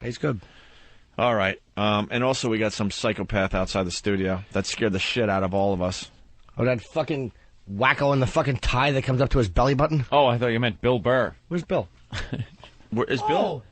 He's good. All right. And also we got some psychopath outside the studio that scared the shit out of all of us. Oh, that fucking wacko in the fucking tie that comes up to his belly button? Oh, I thought you meant Bill Burr. Where's Bill? Where is Bill?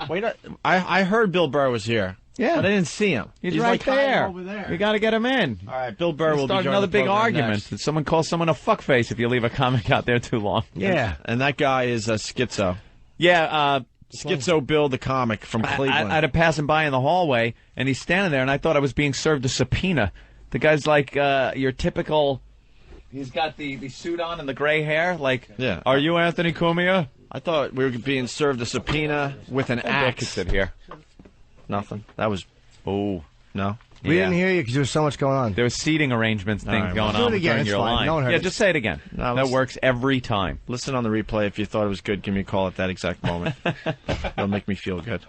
Wait, I heard Bill Burr was here. Yeah. But I didn't see him. He's right like there. over there. You got to get him in. All right, Bill Burr will start be another the big program argument. next. That someone calls someone a fuckface if you leave a comic out there too long. Yeah. And that guy is Skitzo. Yeah, Skitzo Bill, the comic from Cleveland. I had to pass him by in the hallway, and he's standing there, and I thought I was being served a subpoena. The guy's like your typical. He's got the suit on and the gray hair. Like, yeah. Are you Anthony Cumia? I thought we were being served a subpoena with an axe. I could sit here. Nothing. That was. Oh no. We didn't hear you because there was so much going on. There was seating arrangements things right, going do on it again. during It's your fine. line. No one heard Yeah, it. just say it again. No, that works every time. Listen on the replay if you thought it was good. Give me a call at that exact moment. It'll make me feel good.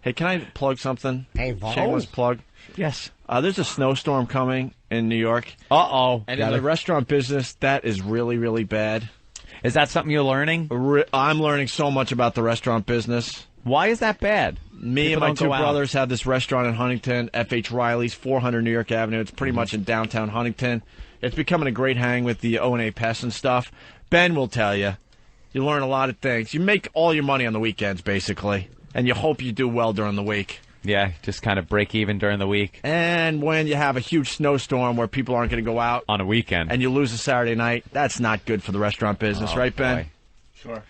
Hey, can I plug something? Hey, Vaughn. Shameless plug. Yes. There's a snowstorm coming in New York. Uh-oh. And in the restaurant business, that is really, really bad. Is that something you're learning? I'm learning so much about the restaurant business. Why is that bad? Me People and my don't two go out. brothers have this restaurant in Huntington, F.H. Riley's, 400 New York Avenue. It's pretty much in downtown Huntington. It's becoming a great hang with the O&A pests and stuff. Ben will tell you. You learn a lot of things. You make all your money on the weekends, basically, and you hope you do well during the week. Yeah, just kind of break even during the week. And when you have a huge snowstorm where people aren't going to go out On a weekend. and you lose a Saturday night, that's not good for the restaurant business, right, Ben? boy. Sure.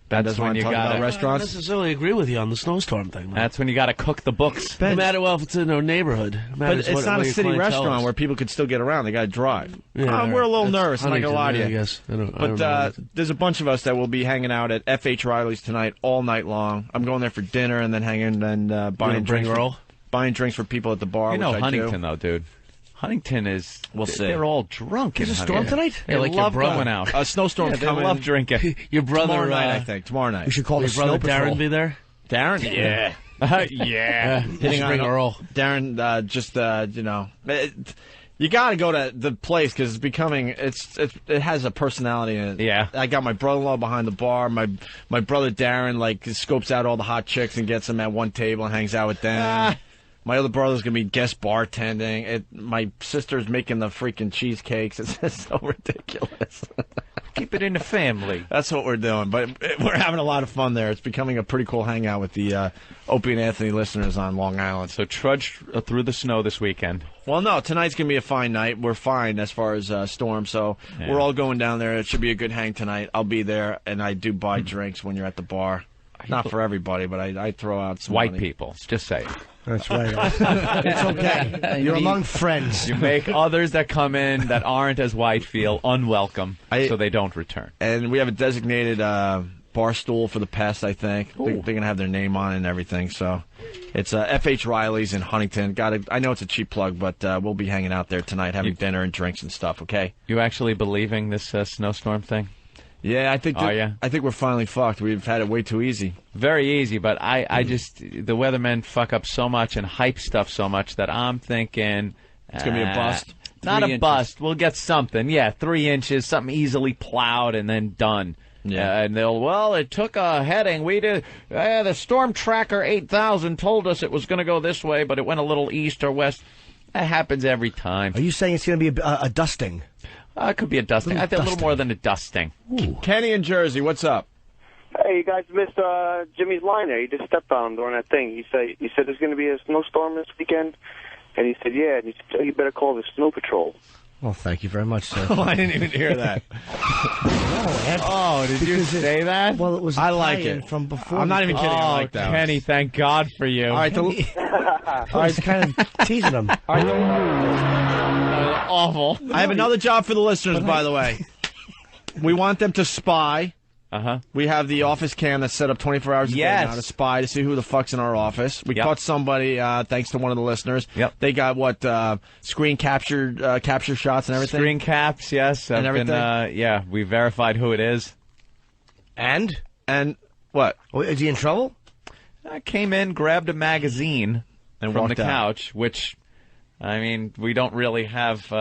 Ben That's doesn't when want to you talk gotta- about I don't restaurants. necessarily agree with you on the snowstorm thing. though. That's when you got to cook the books. No matter if it's in a neighborhood. But it's not a city restaurant where people could still get around. They got to drive. We're a little nervous. I'm not going to lie to you. I guess. I don't But know. there's a bunch of us that will be hanging out at F.H. Riley's tonight all night long. I'm going there for dinner and then hanging and buying bring drinks. Earl? Buying drinks for people at the bar. You know which I Huntington, do. though, dude. Huntington is... We'll see. They're all drunk in There's a storm Huntington. tonight? They Yeah, like your love brother. going out. A snowstorm's They coming. love drinking. Your brother, Tomorrow night, I think. Tomorrow night. We should call the your Snow brother Patrol. Darren be there? Darren? Yeah. Yeah. Hitting on bring it. Earl. Darren, you got to go to the place because it's becoming, it has a personality in it. Yeah. I got my brother-in-law behind the bar. My brother Darren, like, scopes out all the hot chicks and gets them at one table and hangs out with them. My other brother's going to be guest bartending. My sister's making the freaking cheesecakes. It's just so ridiculous. Keep it in the family. That's what we're doing. But we're having a lot of fun there. It's becoming a pretty cool hangout with the Opie and Anthony listeners on Long Island. So trudge through the snow this weekend. Well, no, tonight's going to be a fine night. We're fine as far as storm, so we're all going down there. It should be a good hang tonight. I'll be there, and I do buy drinks when you're at the bar. Not for everybody, but I throw out some White money. people. Just say it. That's right. It's okay. You're among friends. You make others that come in that aren't as white feel unwelcome, so they don't return. And we have a designated bar stool for the pests, I think. They're going to have their name on it and everything. So it's F.H. Riley's in Huntington. I know it's a cheap plug, but we'll be hanging out there tonight, having dinner and drinks and stuff, okay? You actually believing this snowstorm thing? Yeah, I think I think we're finally fucked. We've had it way too easy. Very easy, but I just, the weathermen fuck up so much and hype stuff so much that I'm thinking... It's going to be a bust. Not 3 a inches. bust. We'll get something. Yeah, 3 inches, something easily plowed and then done. Yeah. And it took a heading. We did. The Storm Tracker 8000 told us it was going to go this way, but it went a little east or west. That happens every time. Are you saying it's going to be a dusting? It could be a dusting. I think a little more than a dusting. Ooh. Kenny in Jersey, what's up? Hey, you guys missed Jimmy's line there. He just stepped on him during that thing. He said there's going to be a snowstorm this weekend, and he said, yeah, and he said, you better call the Snow Patrol. Well, thank you very much, sir. Oh, I didn't even hear that. Oh, did you say that? Well, it was. I like tie-in it. from before. I'm not even kidding. I like that. Kenny, thank God for you. All right, I was kind of teasing him. Awful. I have another job for the listeners, by the way. We want them to spy. Uh-huh. We have the office cam that's set up 24 hours a day Yes. now to spy to see who the fuck's in our office. We Yep. caught somebody thanks to one of the listeners. Yep. They got screen capture shots and everything. Screen caps, yes. And I've been, everything? we verified who it is. And? What? Is he in trouble? I came in, grabbed a magazine And from the walked out. couch, which, I mean, we don't really have...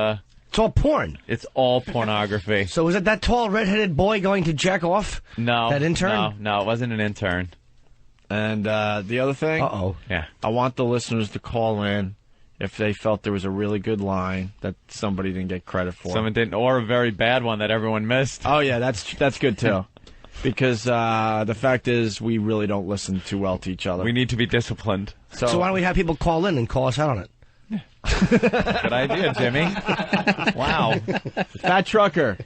It's all porn. it's all pornography. So was it that tall redheaded boy going to jack off? No. That intern? No, it wasn't an intern. And the other thing, Yeah. I want the listeners to call in if they felt there was a really good line that somebody didn't get credit for. Someone didn't, or a very bad one that everyone missed. Oh, yeah, that's good, too. Because the fact is we really don't listen too well to each other. We need to be disciplined. So why don't we have people call in and call us out on it? Good idea, Jimmy. Wow. Fat Trucker.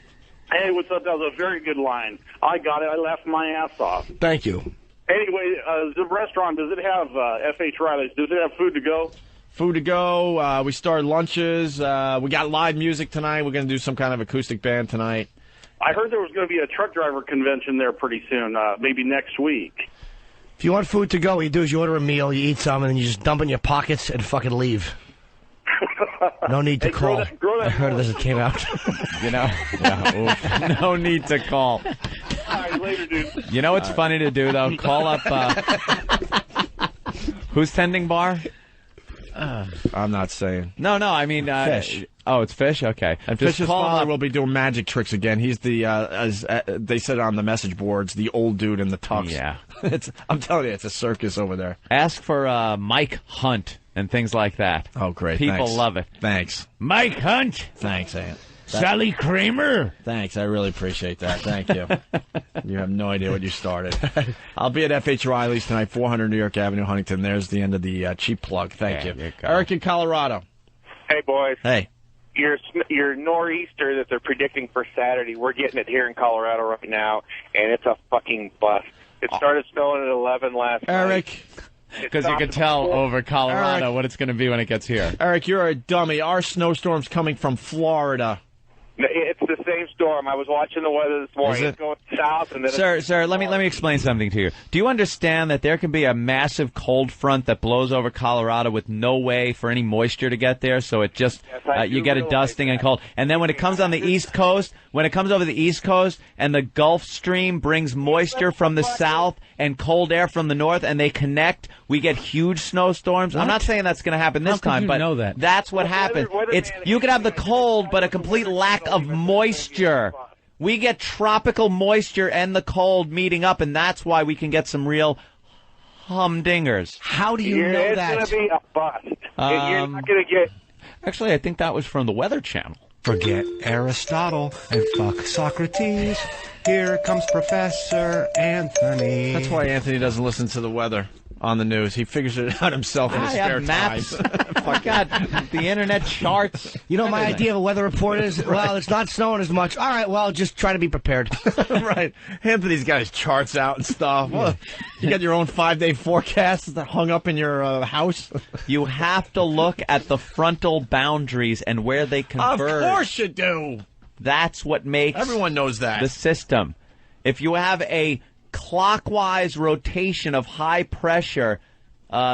Hey, what's up? That was a very good line. I got it. I laughed my ass off. Thank you. Anyway, the restaurant, does it have F.H. Riley's? Does it have food to go? Food to go. We started lunches. We got live music tonight. We're going to do some kind of acoustic band tonight. I heard there was going to be a truck driver convention there pretty soon, maybe next week. If you want food to go, what you do is you order a meal, you eat some, and then you just dump it in your pockets and fucking leave. No need to call. Grow that I heard this. It came out. You know, no need to call. All right, later, dude. You know what's funny to do, though? Call up. Who's tending bar? I'm not saying. No, I mean... Fish. Oh, it's Fish? Okay. And Just Fish's call him father up. will be doing magic tricks again. He's the, as they said on the message boards, the old dude in the tux. Yeah. I'm telling you, it's a circus over there. Ask for Mike Hunt and things like that. Oh, great. People Thanks. love it. Thanks. Mike Hunt. Thanks, Aunt. Sally Kramer. Thanks. I really appreciate that. Thank you. You have no idea what you started. I'll be at F.H. Riley's tonight, 400 New York Avenue, Huntington. There's the end of the cheap plug. Thank There you. you go. Eric in Colorado. Hey, boys. Hey. Your nor'easter that they're predicting for Saturday, we're getting it here in Colorado right now, and it's a fucking bust. It started snowing at 11 last night. Eric. Because you can tell over Colorado what it's going to be when it gets here. Eric, you're a dummy. Our snowstorm's coming from Florida. It's the same storm. I was watching the weather this morning. Is it? It's going south, and then Sir, let me explain something to you. Do you understand that there can be a massive cold front that blows over Colorado with no way for any moisture to get there? So it just you get a dusting and cold. And then when it comes on the East Coast, when it comes over the East Coast, and the Gulf Stream brings moisture from the south and cold air from the north, and they connect, we get huge snowstorms. I'm not saying that's going to happen this time, but that's what happens. It's you can have the cold, but a complete lack of moisture. We get tropical moisture and the cold meeting up, and that's why we can get some real humdingers. How do you know that? It's going to be a bust. You're not going to get... Actually, I think that was from the Weather Channel. Forget Aristotle and fuck Socrates. Here comes Professor Anthony. That's why Anthony doesn't listen to the weather on the news. He figures it out himself in his I spare have maps. time. I got the internet charts. You know, my idea of a weather report is, well, it's not snowing as much. All right, well, just try to be prepared. Right. Anthony's got his charts out and stuff. Well, you got your own 5-day forecast that hung up in your house? You have to look at the frontal boundaries and where they converge. Of course you do. That's what makes Everyone knows that. the system. If you have a clockwise rotation of high pressure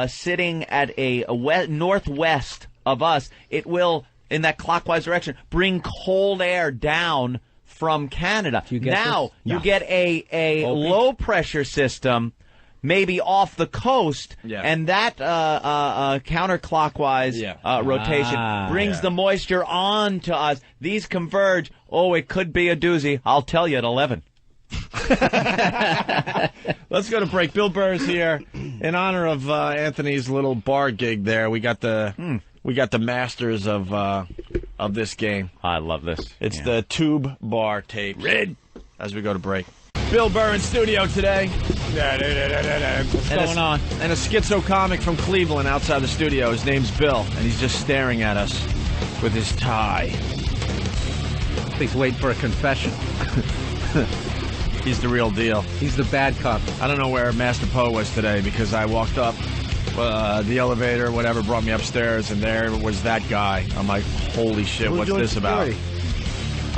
sitting at a northwest of us, it will, in that clockwise direction, bring cold air down from Canada. You get a low pressure system maybe off the coast, and that counterclockwise rotation brings the moisture on to us. These converge. Oh, it could be a doozy. I'll tell you at 11. Let's go to break. Bill Burr is here in honor of Anthony's little bar gig there. We got the masters of this game. I love this. It's the Tube Bar tape. Red. As we go to break. Bill Burr in studio today. What's going on? And a Skitzo comic from Cleveland outside the studio. His name's Bill, and he's just staring at us with his tie. He's waiting for a confession. He's the real deal. He's the bad cop. I don't know where Master Poe was today because I walked up the elevator, whatever, brought me upstairs, and there was that guy. I'm like, holy shit, what's this about?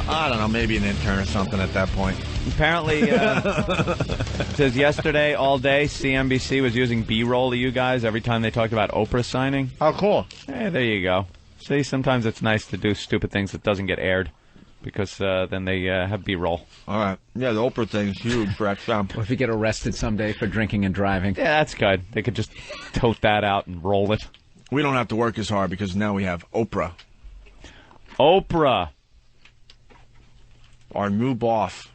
I don't know, maybe an intern or something at that point. Apparently, it says yesterday, all day, CNBC was using B-roll of you guys every time they talked about Oprah signing. Oh, cool. Hey, there you go. See, sometimes it's nice to do stupid things that doesn't get aired because then they have B-roll. All right. Yeah, the Oprah thing's huge for XM. What if you get arrested someday for drinking and driving? Yeah, that's good. They could just tote that out and roll it. We don't have to work as hard because now we have Oprah. Oprah. Our new boss.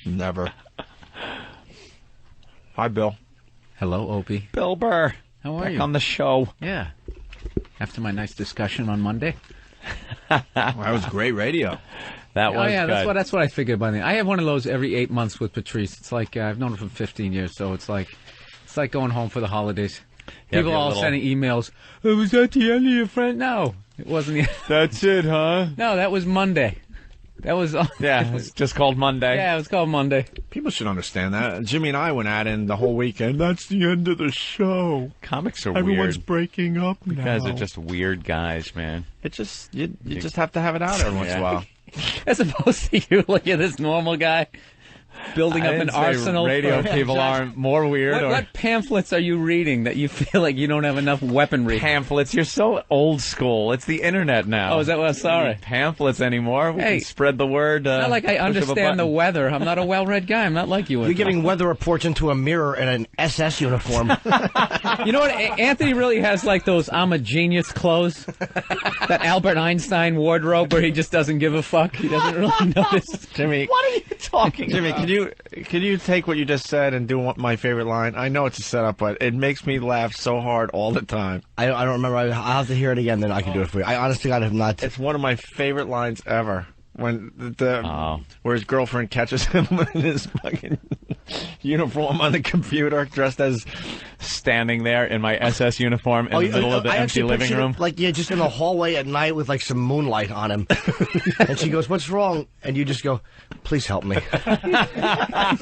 Never. Hi, Bill. Hello, Opie. Bill Burr. How are Back you? on the show. Yeah. After my nice discussion on Monday. That was great radio. That was good. That's what I figured by the I have one of those every 8 months with Patrice. It's like I've known her for 15 years, so it's like going home for the holidays. People all sending emails. Oh, was that the end of your friend? No, it wasn't. That's it, huh? No, that was Monday. That was Yeah, it's just called Monday. Yeah, it was called Monday. People should understand that. Jimmy and I went at it the whole weekend. That's the end of the show. Comics are Everyone's weird. breaking up now. You guys are just weird guys, man. It just you just have to have it out every once in a while. As opposed to you, look at this normal guy building up an arsenal. Radio for... people are more weird. What pamphlets are you reading that you feel like you don't have enough weaponry? Pamphlets? You're so old school. It's the internet now. Oh, is that what? Sorry. Pamphlets anymore. We can spread the word. It's not like I understand the weather. I'm not a well-read guy. I'm not like you. You're giving weather reports into a mirror in an SS uniform. You know what? Anthony really has like those I'm a genius clothes. That Albert Einstein wardrobe where he just doesn't give a fuck. He doesn't really notice. Jimmy, What are you talking Jimmy, about? can you take what you just said and do my favorite line? I know it's a setup, but it makes me laugh so hard all the time. I don't remember. I'll have to hear it again, then I can do it for you. I honestly, I have not. It's one of my favorite lines ever. When where his girlfriend catches him in his fucking uniform on the computer, dressed as standing there in my SS uniform in the middle of the I empty actually living pictured room. it, like, just in the hallway at night with like some moonlight on him. And she goes, "What's wrong?" And you just go, "Please help me." That's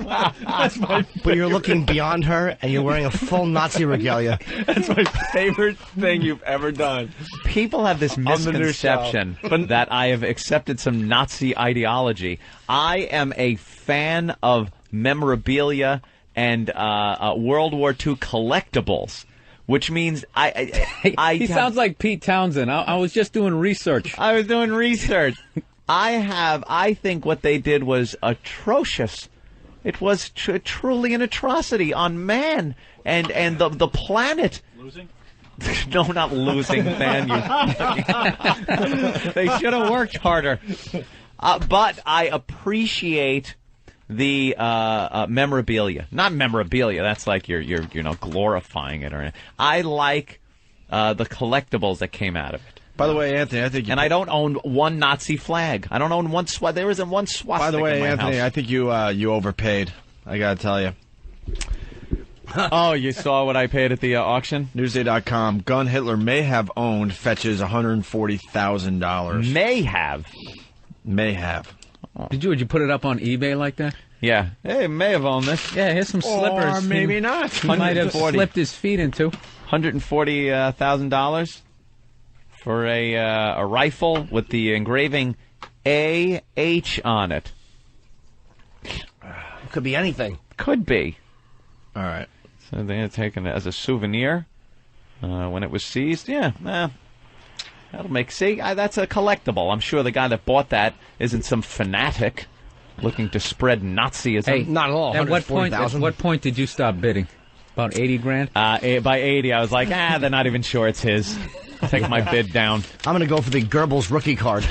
my But you're looking beyond her, and you're wearing a full Nazi regalia. That's my favorite thing you've ever done. People have this the new misconception that I have accepted some Nazi ideology. I am a fan of memorabilia and World War II collectibles, which means He sounds like Pete Townsend. I was just doing research. I was doing research. I think what they did was atrocious. It was truly an atrocity on man and the planet. Losing? No, not losing, man. They should have worked harder. But I appreciate the memorabilia. Not memorabilia. That's like you're glorifying it or anything. I like the collectibles that came out of it. By the way, Anthony, I think I don't own one Nazi flag. I don't own one There isn't one swastika. By the way, in my Anthony, house. I think you overpaid. I gotta tell you. Oh, you saw what I paid at the auction? Newsday.com. Gun Hitler may have owned fetches $140,000. May have. May have. Would you put it up on eBay like that? Yeah. Hey, may have owned this. Yeah, here's some slippers. Or maybe not. He might have slipped his feet into. $140,000 for a rifle with the engraving AH on it. It could be anything. Could be. All right. So they had taken it as a souvenir when it was seized. Yeah, that'll make. See, that's a collectible. I'm sure the guy that bought that isn't some fanatic looking to spread Nazism. Hey, Not at all. At what point did you stop bidding? About 80 grand? By 80, I was like, they're not even sure it's his. Take my bid down. I'm going to go for the Goebbels rookie card.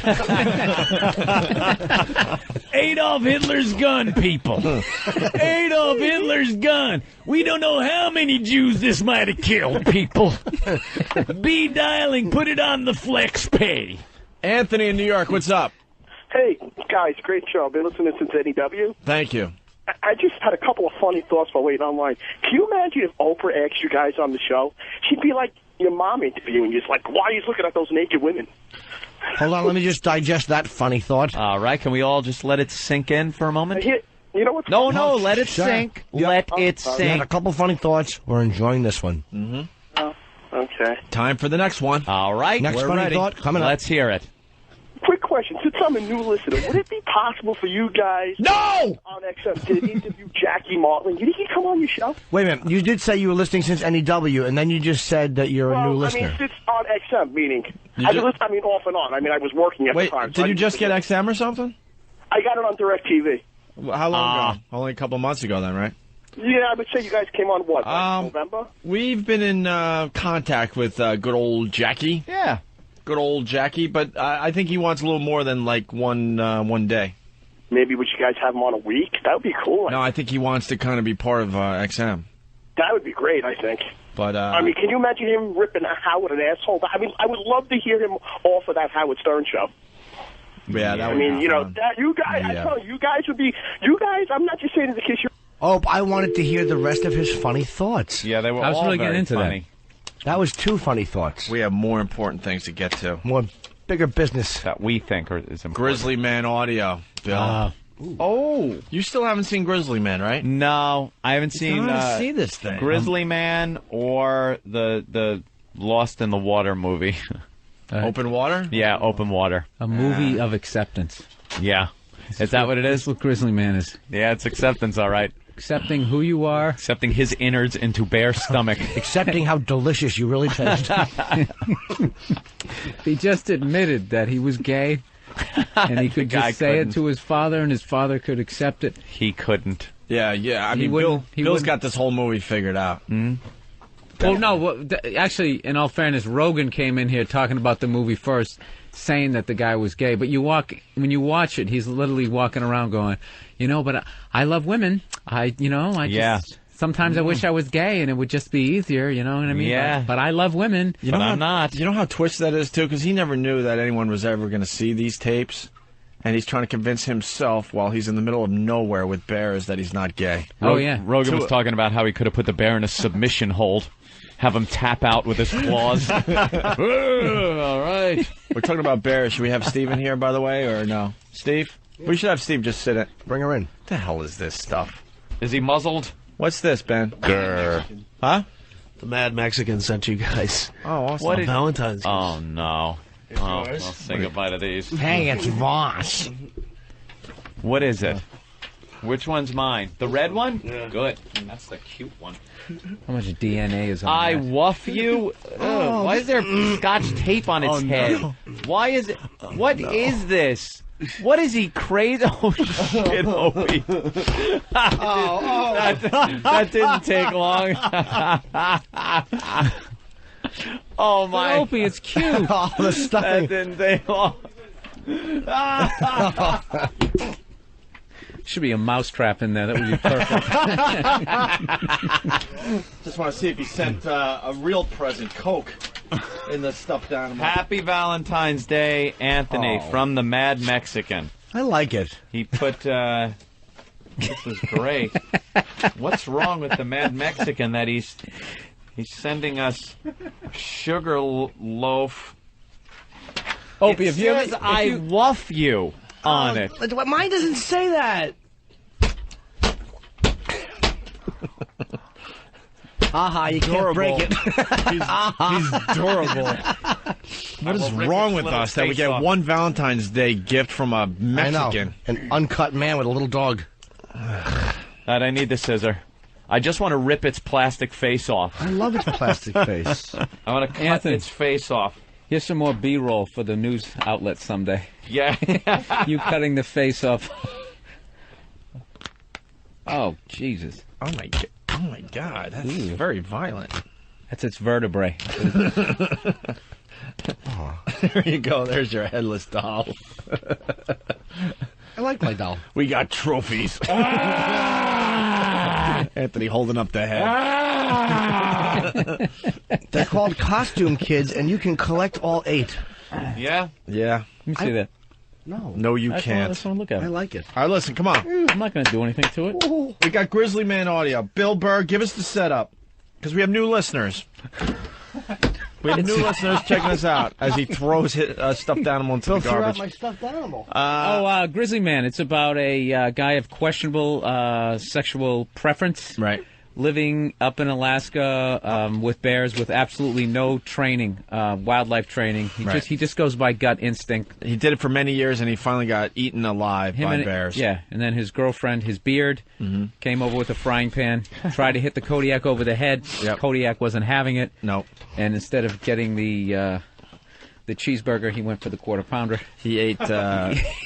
Adolf Hitler's gun, people. Adolf Hitler's gun. We don't know how many Jews this might have killed, people. Be dialing, put it on the flex pay. Anthony in New York, what's up? Hey, guys, great show. I've been listening since NEW. Thank you. I just had a couple of funny thoughts while waiting online. Can you imagine if Oprah asked you guys on the show? She'd be like your mom interviewing you. It's like, why are you looking at those naked women? Hold on, let me just digest that funny thought. All right, can we all just let it sink in for a moment? You know what's No, let it Sure. sink. Yep. Let it We had sink. a couple funny thoughts. We're enjoying this one. Oh, okay. Time for the next one. All right, Next we're funny ready. thought coming up. Let's hear it. Quick question. Since I'm a new listener, would it be possible for you guys No! on XM to interview Jackie Martling? You think he'd come on your show? Wait a minute. You did say you were listening since NEW, and then you just said that you're a new listener. I mean, since on XM, meaning, off and on. I mean, I was working at Wait, the time. did you just get XM or something? I got it on DirecTV. How long ago? Only a couple months ago then, right? Yeah, I would say you guys came on, what, November? We've been in contact with good old Jackie. Yeah. Good old Jackie, but I think he wants a little more than like one day. Maybe would you guys have him on a week? That would be cool. No, I think he wants to kind of be part of XM. That would be great, I think. But I mean, can you imagine him ripping Howard an asshole? I mean, I would love to hear him off of that Howard Stern show. Yeah, that I would mean, be you know, fun. that you guys, I tell you guys would be, I'm not just saying it to kiss your. Oh, I wanted to hear the rest of his funny thoughts. Yeah, they were I was all really very getting into funny. That was 2 funny thoughts. We have more important things to get to. More bigger business. That we think is important. Grizzly Man audio, Bill. Oh, you still haven't seen Grizzly Man, right? No, I haven't seen see this thing. Grizzly Man or the Lost in the Water movie. Open Water? Yeah, Open Water. A movie of acceptance. Yeah. Is that what it is? That's what Grizzly Man is. Yeah, it's acceptance, all right. Accepting who you are. Accepting his innards into Bear's stomach. Accepting how delicious you really taste. He just admitted that he was gay, and he could guy just say couldn't. it to his father, and his father could accept it. He couldn't. Yeah. I He mean, wouldn't- he Bill's wouldn't- got this whole movie figured out. Well, no. Actually, in all fairness, Rogan came in here talking about the movie first, saying that the guy was gay. But when you watch it, he's literally walking around going, but I love women. Yeah. Sometimes I wish I was gay and it would just be easier. You know what I mean? Yeah. But I love women. You know But how, I'm not. You know how twisted that is, too? Because he never knew that anyone was ever going to see these tapes. And he's trying to convince himself while he's in the middle of nowhere with bears that he's not gay. Oh yeah. Rogan was talking about how he could have put the bear in a submission hold, have him tap out with his claws. All right. We're talking about bears. Should we have Steve in here, by the way, or no? Steve? We should have Steve just sit it. Bring her in. What the hell is this stuff? Is he muzzled? What's this, Ben? Grr. Huh? The Mad Mexican sent you guys. Oh, awesome. What On did- Valentine's Day. Oh, no. Oh, yours? I'll say goodbye to these. Hey, it's Voss. What is it? Which one's mine? The red one? Yeah. Good. That's the cute one. How much DNA is on I that? wuff you. Ugh, why is there scotch tape on its head? Why is it? What is this? What is he crazy? Oh shit, Opie. That didn't take long. Oh my. Opie, it's cute. Oh, the That stuffing. didn't take long. Should be a mousetrap in there. That would be perfect. Just want to see if he sent a real present, Coke, in the stuffed animal. Happy Valentine's Day, Anthony, Oh. from the Mad Mexican. I like it. He put, this is great. What's wrong with the Mad Mexican that he's sending us sugar loaf? Opie, It if you says I wuff you on it. Mine doesn't say that. Haha, you can't break it. He's adorable. What is rip wrong its with little us that we face get off. one Valentine's Day gift from a I know. Mexican? An uncut man with a little dog. I need the scissor. I just want to rip its plastic face off. I love its plastic face. I want to cut Anthony. its face off. Here's some more B-roll for the news outlet someday. Yeah. You cutting the face off. Oh, Jesus. Oh my God, that's very violent. That's its vertebrae. There you go. There's your headless doll. I like my doll. We got trophies. Anthony holding up the head. They're called costume kids, and you can collect all 8. Yeah? Yeah. Let me see that. No. No, you I can't. just want to look at I it. like it. All right, listen, come on. I'm not going to do anything to it. We got Grizzly Man audio. Bill Burr, give us the setup. Because we have new listeners. We have new listeners checking us out as he throws his stuffed animal into the Throw out garbage. my stuffed animal. Grizzly Man. It's about a guy of questionable sexual preference. Right. Living up in Alaska with bears with absolutely no training, wildlife training. He just goes by gut instinct. He did it for many years, and he finally got eaten alive by bears. Yeah, and then his girlfriend, his beard, came over with a frying pan, tried to hit the Kodiak over the head. Yep. Kodiak wasn't having it. No. And instead of getting the cheeseburger, he went for the quarter pounder. He ate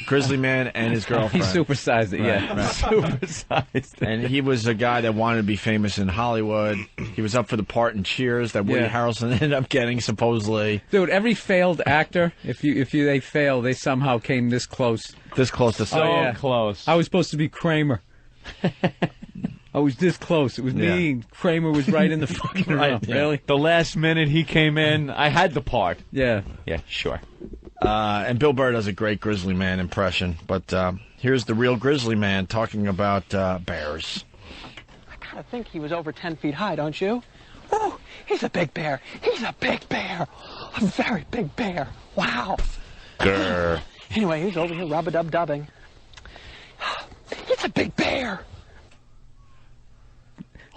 Grizzly Man and his He girlfriend. supersized it, yeah. Right. Supersized it. And he was a guy that wanted to be famous in Hollywood. He was up for the part in Cheers that Woody Yeah. Harrelson ended up getting, supposedly. Dude, every failed actor, if they fail, they somehow came this close. This close to So yeah. close. I was supposed to be Kramer. I was this close. It was me, and Kramer was right in the fucking room. Really? The last minute he came in, I had the part. Yeah. Yeah, sure. And Bill Burr does a great Grizzly Man impression. But here's the real Grizzly Man talking about bears. I kind of think he was over 10 feet high, don't you? Oh, he's a big bear. He's a big bear. A very big bear. Wow. Grr. Anyway, he's over here rub-a-dub-dubbing. He's a big bear.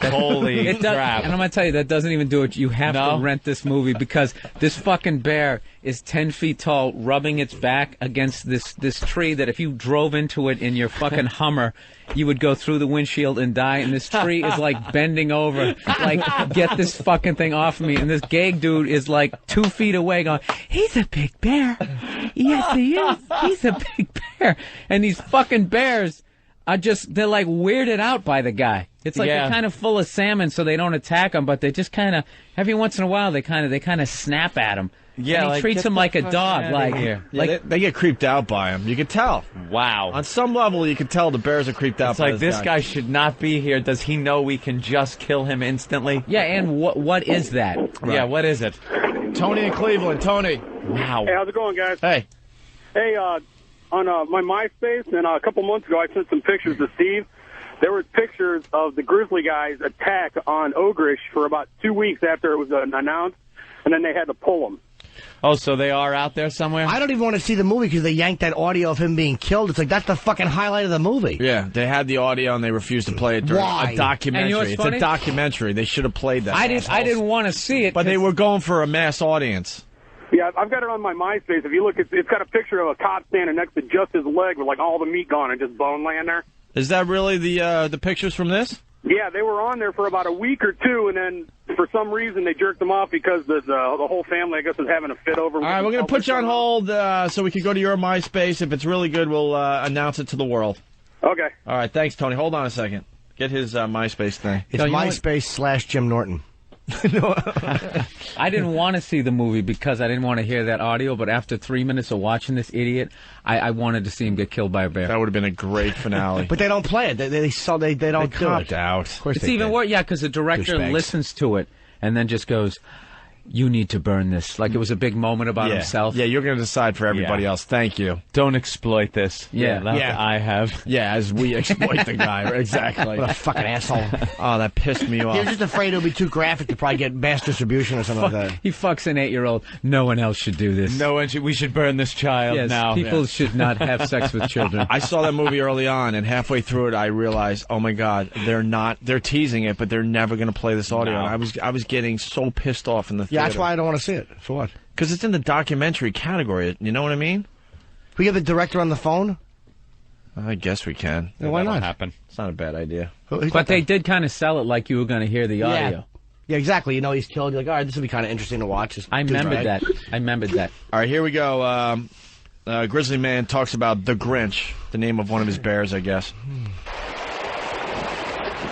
Holy crap. And I'm going to tell you, that doesn't even do it. You have to rent this movie because this fucking bear is 10 feet tall, rubbing its back against this tree that if you drove into it in your fucking Hummer, you would go through the windshield and die. And this tree is like bending over, like, get this fucking thing off of me. And this gay dude is like 2 feet away going, he's a big bear. Yes, he is. He's a big bear. And these fucking bears are just, they're like weirded out by the guy. It's like they're kind of full of salmon, so they don't attack him, but they just kind of, every once in a while, they kind of snap at him. Yeah, and he treats him like a dog. They get creeped out by him. You can tell. Wow. On some level, you can tell the bears are creeped out it's by like this guy should not be here. Does he know we can just kill him instantly? Yeah, and what is that? Right. Yeah, what is it? Tony in Cleveland. Tony. Wow. Hey, how's it going, guys? Hey. Hey, on my MySpace, and a couple months ago, I sent some pictures to Steve. There were pictures of the Grizzly guys' attack on Ogrish for about 2 weeks after it was announced, and then they had to pull them. Oh, so they are out there somewhere? I don't even want to see the movie because they yanked that audio of him being killed. It's like, that's the fucking highlight of the movie. Yeah, they had the audio and they refused to play it during Why? a documentary. And you know what's it's funny? a documentary. They should have played that. I didn't want to see it. But they were going for a mass audience. Yeah, I've got it on my MySpace. If you look, it's got a picture of a cop standing next to just his leg with, like, all the meat gone and just bone laying there. Is that really the pictures from this? Yeah, they were on there for about a week or two, and then for some reason they jerked them off because the whole family, I guess, was having a fit over. All right, we're going to put you on hold so we can go to your MySpace. If it's really good, we'll announce it to the world. Okay. All right, thanks, Tony. Hold on a second. Get his MySpace thing. It's MySpace / Jim Norton. I didn't want to see the movie because I didn't want to hear that audio, but after 3 minutes of watching this idiot, I wanted to see him get killed by a bear. That would have been a great finale. But they don't play it. They don't do it. Out. Of course it's they even did. worse, yeah, because the director Douchebags. listens to it and then just goes, you need to burn this. Like it was a big moment about himself. Yeah, you're going to decide for everybody else. Thank you. Don't exploit this. Yeah. I have. Yeah, as we exploit the guy. Exactly. What a fucking asshole. Oh, that pissed me off. He was just afraid it would be too graphic to probably get mass distribution or something like that. He fucks an 8-year-old. No one else should do this. No one should. We should burn this child Yes, now. people should not have sex with children. I saw that movie early on, and halfway through it, I realized, oh my God, they're teasing it, but they're never going to play this audio. No. And I was getting so pissed off in the theater. Yeah, that's why I don't want to see it. For what? Because it's in the documentary category. You know what I mean? We get the director on the phone? I guess we can. Yeah, why not? Happen. It's not a bad idea. But they did kind of sell it like you were going to hear the audio. Yeah, exactly. You know he's killed. You're like, all right, this will be kind of interesting to watch. I remembered that. All right, here we go. Grizzly Man talks about the Grinch, the name of one of his bears, I guess.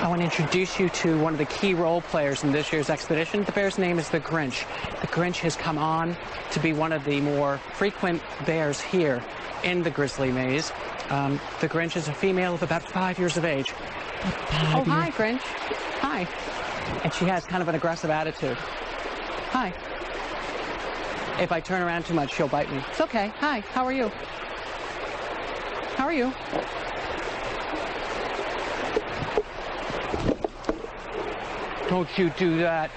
I want to introduce you to one of the key role players in this year's expedition. The bear's name is the Grinch. The Grinch has come on to be one of the more frequent bears here in the Grizzly Maze. The Grinch is a female of about 5 years of age. Oh, hi, Grinch. Hi. And she has kind of an aggressive attitude. Hi. If I turn around too much, she'll bite me. It's okay. Hi. How are you? How are you? Don't you do that.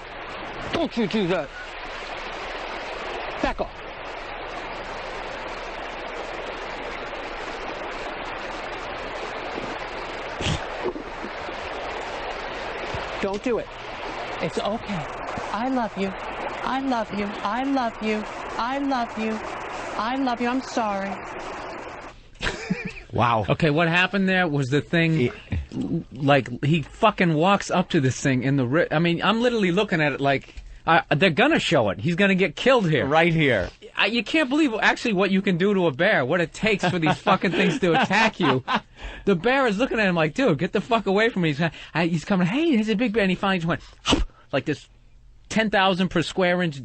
Don't you do that. Back off. Don't do it. It's okay. I love you. I love you. I love you. I love you. I love you. I'm sorry. Wow. Okay, what happened there was the thing, like, he fucking walks up to this thing in the... I mean, I'm literally looking at it like, they're gonna show it. He's gonna get killed here. Right here. You can't believe, actually, what you can do to a bear, what it takes for these fucking things to attack you. The bear is looking at him like, dude, get the fuck away from me. He's coming, hey, there's a big bear, and he finally just went, like this 10,000 per square inch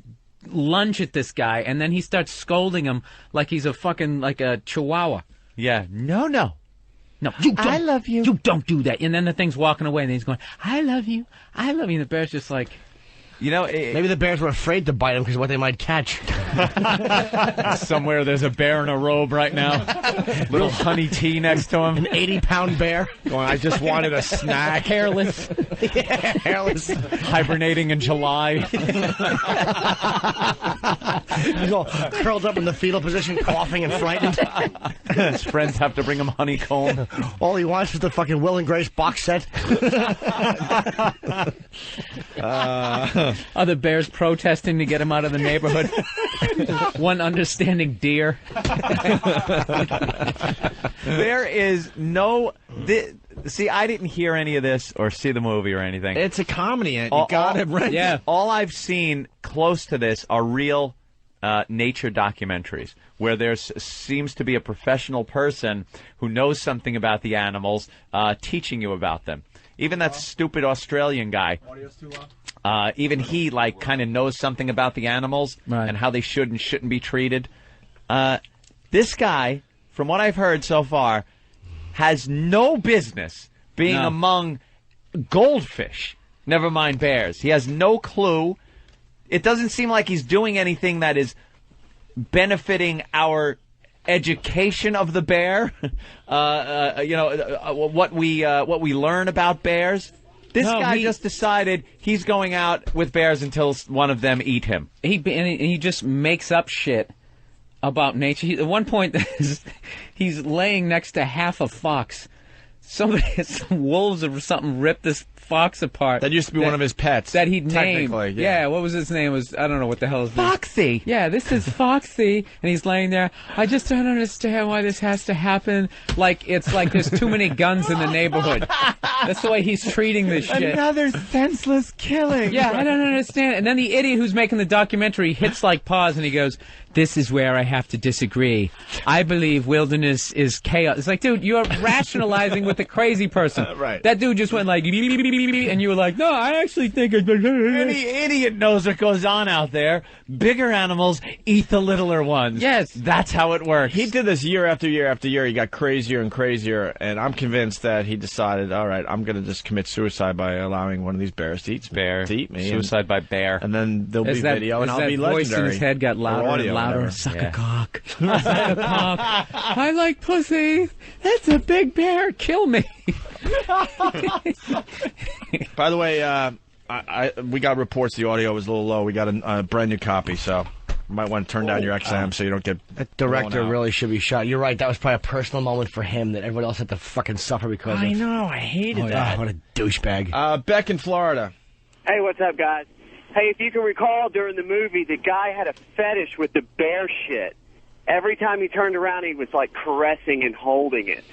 lunge at this guy, and then he starts scolding him like he's a fucking, like a chihuahua. Yeah. No. No, I love you. You don't do that. And then the thing's walking away, and he's going, I love you. I love you. And the bear's just like... You know, maybe the bears were afraid to bite him because of what they might catch. Somewhere there's a bear in a robe right now. Little honey tea next to him. An 80-pound bear. Going, I just wanted a snack. Hairless. Yeah, hairless. Hibernating in July. He's all curled up in the fetal position, coughing and frightened. His friends have to bring him honeycomb. All he wants is the fucking Will and Grace box set. Other bears protesting to get him out of the neighborhood. One understanding deer. There is no... See, I didn't hear any of this or see the movie or anything. It's a comedy, and you got it right. Yeah. All I've seen close to this are real nature documentaries where there seems to be a professional person who knows something about the animals teaching you about them. Even that stupid Australian guy. Audio's too loud. Even he, like, kind of knows something about the animals and how they should and shouldn't be treated. This guy, from what I've heard so far, has no business being among goldfish, never mind bears. He has no clue. It doesn't seem like he's doing anything that is benefiting our education of the bear. What we learn about bears. This guy just decided he's going out with bears until one of them eat him. He just makes up shit about nature. At one point, he's laying next to half a fox. Some wolves or something ripped this fox apart. That used to be one of his pets. That he'd named. Yeah, what was his name? I don't know what the hell his name. Foxy. Yeah, this is Foxy, and he's laying there. I just don't understand why this has to happen. Like it's like there's too many guns in the neighborhood. That's the way he's treating this shit. Another senseless killing. Yeah, I don't understand. And then the idiot who's making the documentary hits like pause, and he goes, "This is where I have to disagree. I believe wilderness is chaos." It's like, dude, you're rationalizing with a crazy person. Right. That dude just went like, and you were like, no, I actually think it's... Any idiot knows what goes on out there. Bigger animals eat the littler ones. Yes. That's how it works. He did this year after year after year. He got crazier and crazier, and I'm convinced that he decided, all right, I'm going to just commit suicide by allowing one of these bears to eat me. Suicide by bear. And then there'll be video, and I'll be legendary. Voice in his head got louder and louder. Suck a cock. Suck a cock. I like pussy. That's a big bear. Kill me. By the way, we got reports the audio was a little low. We got a brand new copy, so you might want to turn down your XM so you don't get... That director really should be shot. You're right. That was probably a personal moment for him that everybody else had to fucking suffer because I know. I hated that. Yeah, what a douchebag. Beck in Florida. Hey, what's up, guys? Hey, if you can recall during the movie, the guy had a fetish with the bear shit. Every time he turned around, he was, like, caressing and holding it.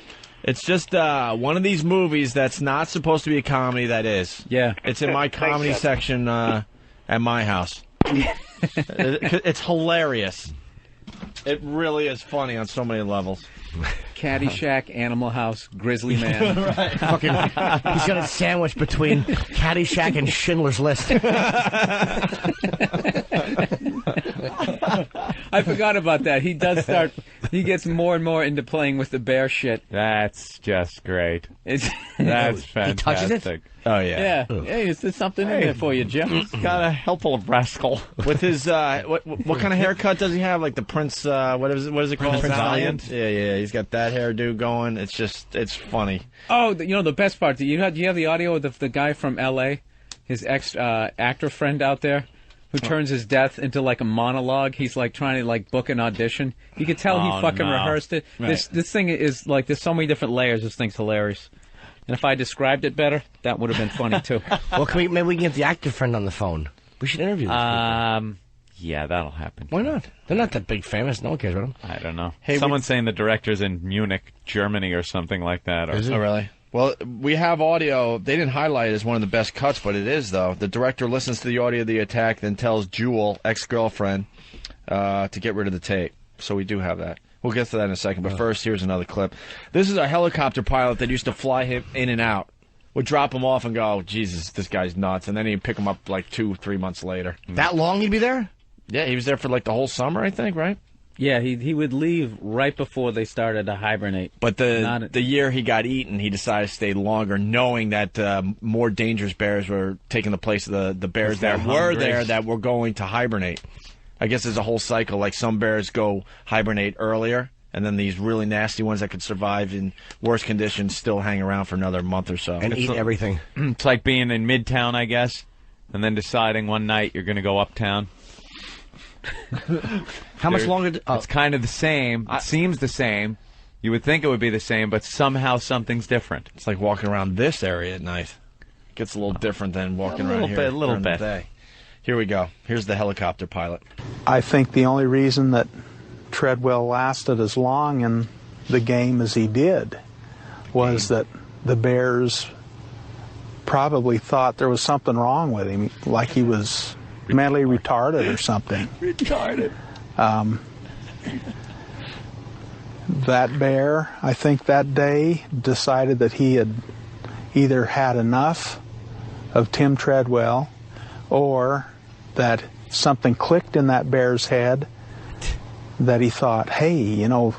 It's just one of these movies that's not supposed to be a comedy that is. Yeah. It's in my comedy section at my house. It's hilarious. It really is funny on so many levels. Caddyshack, Animal House, Grizzly Man. Right. Fucking, he's got a sandwich between Caddyshack and Schindler's List. I forgot about that. He does start. He gets more and more into playing with the bear shit. That's just great. That's fantastic. He touches it? Oh, yeah. Yeah. Hey, there's something in there for you, Jim. He's got a helpful rascal. With his, what kind of haircut does he have? Like the Prince, what is it called? Prince Valiant? Yeah. He's got that hairdo going. It's funny. Oh, the best part. Do you have the audio of the guy from L.A., his ex-actor friend out there? Who turns his death into like a monologue? He's like trying to like book an audition. You could tell he fucking rehearsed it. Right. This thing is like there's so many different layers. This thing's hilarious. And if I described it better, that would have been funny too. Well, maybe we can get the actor friend on the phone. We should interview these people. Yeah, that'll happen. Why not? They're not that big famous. No one cares about them. I don't know. Hey, someone's saying the director's in Munich, Germany, or something like that. Is it? Oh, really? Well, we have audio. They didn't highlight it as one of the best cuts, but it is, though. The director listens to the audio of the attack, then tells Jewel, ex-girlfriend, to get rid of the tape. So we do have that. We'll get to that in a second. But first, here's another clip. This is a helicopter pilot that used to fly him in and out. Would drop him off and go, oh, Jesus, this guy's nuts. And then he'd pick him up like 2-3 months later. That long he'd be there? Yeah, he was there for like the whole summer, I think, right? Yeah, he would leave right before they started to hibernate. But the year he got eaten, he decided to stay longer, knowing that more dangerous bears were taking the place of the bears that were there that were going to hibernate. I guess there's a whole cycle. Like some bears go hibernate earlier, and then these really nasty ones that could survive in worse conditions still hang around for another month or so. And eat everything. It's like being in Midtown, I guess, and then deciding one night you're going to go uptown. How much longer? It's kind of the same. It seems the same. You would think it would be the same, but somehow something's different. It's like walking around this area at night. It gets a little different than walking around here during the day. Here we go. Here's the helicopter pilot. I think the only reason that Treadwell lasted as long in the game as he did was that the Bears probably thought there was something wrong with him, like he was mentally retarded or something. Retarded. That bear, I think that day, decided that he had either had enough of Tim Treadwell or that something clicked in that bear's head that he thought, hey, you know,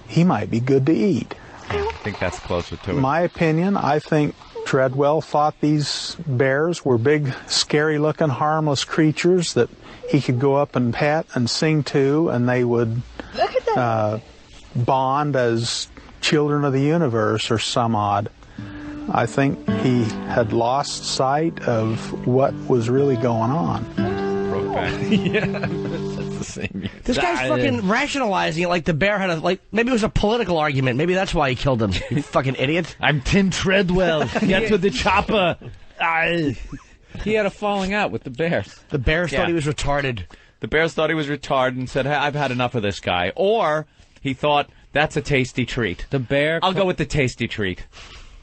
he might be good to eat. I think that's closer to it. My opinion, I think Treadwell thought these bears were big, scary-looking, harmless creatures that he could go up and pet and sing to, and they would bond as children of the universe or some odd. I think he had lost sight of what was really going on. Yeah, that's the same. This guy's fucking rationalizing it like the bear had maybe it was a political argument. Maybe that's why he killed him. You fucking idiot. I'm Tim Treadwell. Get to the chopper. He had a falling out with the bears. The bears thought he was retarded. The bears thought he was retarded and said, hey, I've had enough of this guy. Or he thought, that's a tasty treat. The bear... I'll go with the tasty treat.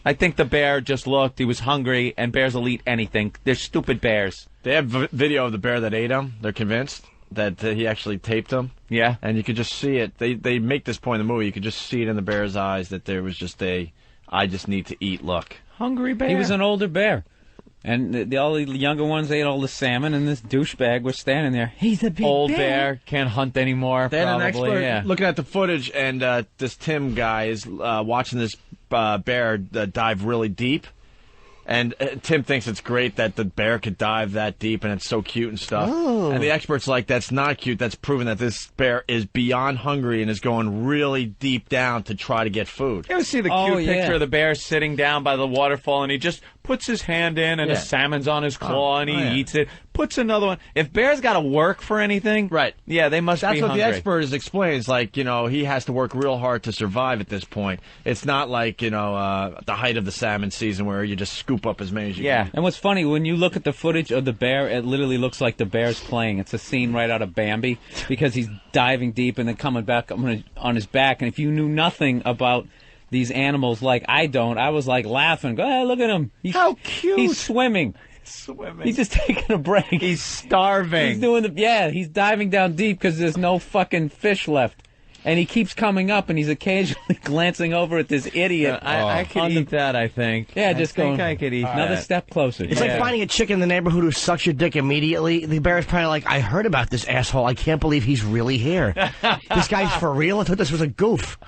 I think the bear just looked, he was hungry, and bears will eat anything. They're stupid bears. They have video of the bear that ate him. They're convinced that he actually taped him. Yeah. And you could just see it. They make this point in the movie. You could just see it in the bear's eyes that there was just I just need to eat look. Hungry bear. He was an older bear. And all the younger ones ate all the salmon, and this douchebag was standing there. He's a big old bear. Can't hunt anymore, they had probably. An expert yeah. looking at the footage, and this Tim guy is watching this bear dive really deep. And Tim thinks it's great that the bear could dive that deep, and it's so cute and stuff. Oh. And the expert's like, that's not cute. That's proven that this bear is beyond hungry and is going really deep down to try to get food. You ever see the cute picture of the bear sitting down by the waterfall, and he just puts his hand in, and a salmon's on his claw, and he eats it. Puts another one. If bears got to work for anything, right? Yeah, they must be hungry. That's what the expert is explains. Like, you know, he has to work real hard to survive at this point. It's not like, you know, the height of the salmon season where you just scoop up as many as you can. And what's funny, when you look at the footage of the bear, it literally looks like the bear's playing. It's a scene right out of Bambi because he's diving deep and then coming back on his back. And if you knew nothing about these animals like I don't, I was like laughing. Go ahead, look at him. How cute. He's swimming. He's just taking a break. He's starving. He's doing he's diving down deep because there's no fucking fish left. And he keeps coming up, and he's occasionally glancing over at this idiot. I could eat that, I think. Yeah, just going. I could eat another step closer. It's like finding a chick in the neighborhood who sucks your dick immediately. The bear's probably like, I heard about this asshole. I can't believe he's really here. This guy's for real? I thought this was a goof.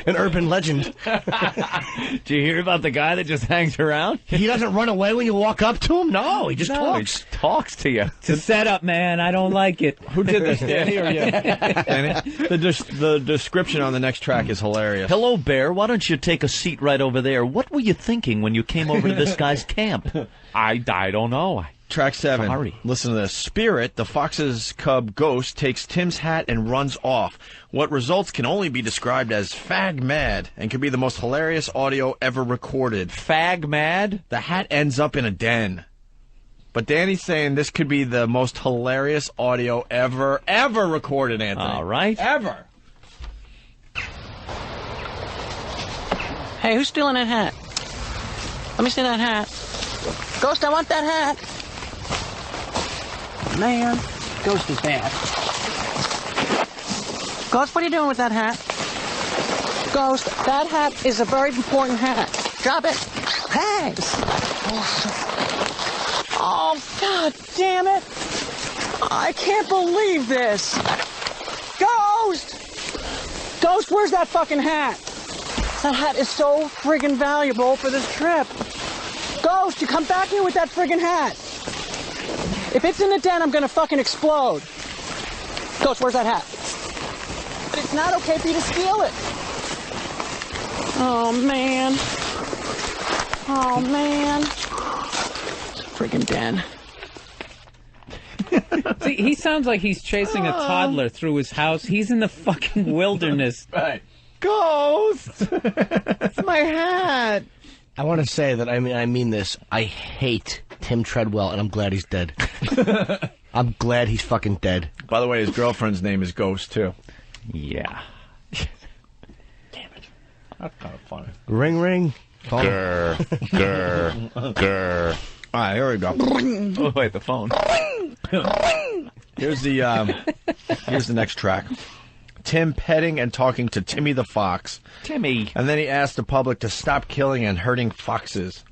An urban legend. Did you hear about the guy that just hangs around? He doesn't run away when you walk up to him? No, he just talks. He just talks to you. It's a setup, man. I don't like it. Who did this, Danny or you? Danny? The description on the next track is hilarious. Hello, Bear. Why don't you take a seat right over there? What were you thinking when you came over to this guy's camp? I don't know. Track 7. Sorry. Listen to this. Spirit, the fox's cub ghost, takes Tim's hat and runs off. What results can only be described as fag mad and could be the most hilarious audio ever recorded. Fag mad? The hat ends up in a den. But Danny's saying this could be the most hilarious audio ever recorded, Anthony. All right. Ever. Hey, who's stealing that hat? Let me see that hat. Ghost, I want that hat. Man, Ghost is bad. Ghost, what are you doing with that hat? Ghost, that hat is a very important hat. Drop it. Hey! Oh, God damn it! I can't believe this! Ghost! Ghost! Ghost, where's that fucking hat? That hat is so friggin' valuable for this trip. Ghost, you come back here with that friggin' hat. If it's in the den, I'm gonna fucking explode. Ghost, where's that hat? But it's not okay for you to steal it. Oh, man. Oh, man. It's a friggin' den. See, he sounds like he's chasing a toddler through his house. He's in the fucking wilderness. Right. Ghost! It's my hat. I want to say that I mean this. I hate Tim Treadwell, and I'm glad he's dead. I'm glad he's fucking dead. By the way, his girlfriend's name is Ghost, too. Yeah. Damn it. That's kind of funny. Ring, ring. Grr. Grr. Grr. All right, here we go. Oh, wait, the phone. Here's the next track. Tim petting and talking to Timmy the Fox. Timmy. And then he asked the public to stop killing and hurting foxes.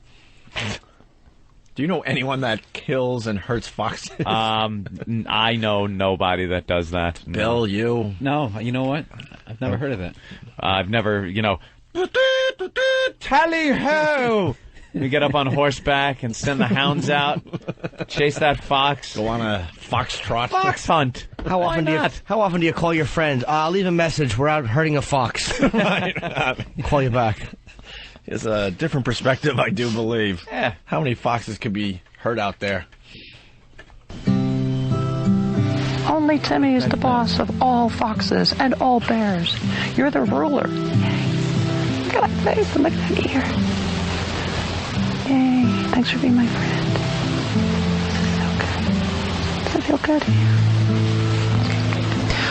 Do you know anyone that kills and hurts foxes? I know nobody that does that. No. Bill, you? No, you know what? I've never heard of that. I've never, tally-ho! We get up on horseback and send the hounds out, chase that fox. Go on a fox trot. Fox hunt. How often do you call your friend? I'll leave a message. We're out hurting a fox. Right. Call you back. It's a different perspective, I do believe. Yeah. How many foxes could be hurt out there? Only Timmy is the boss of all foxes and all bears. You're the ruler. Look at that face and look at that ear. Yay. Thanks for being my friend. This is so good. Does it feel good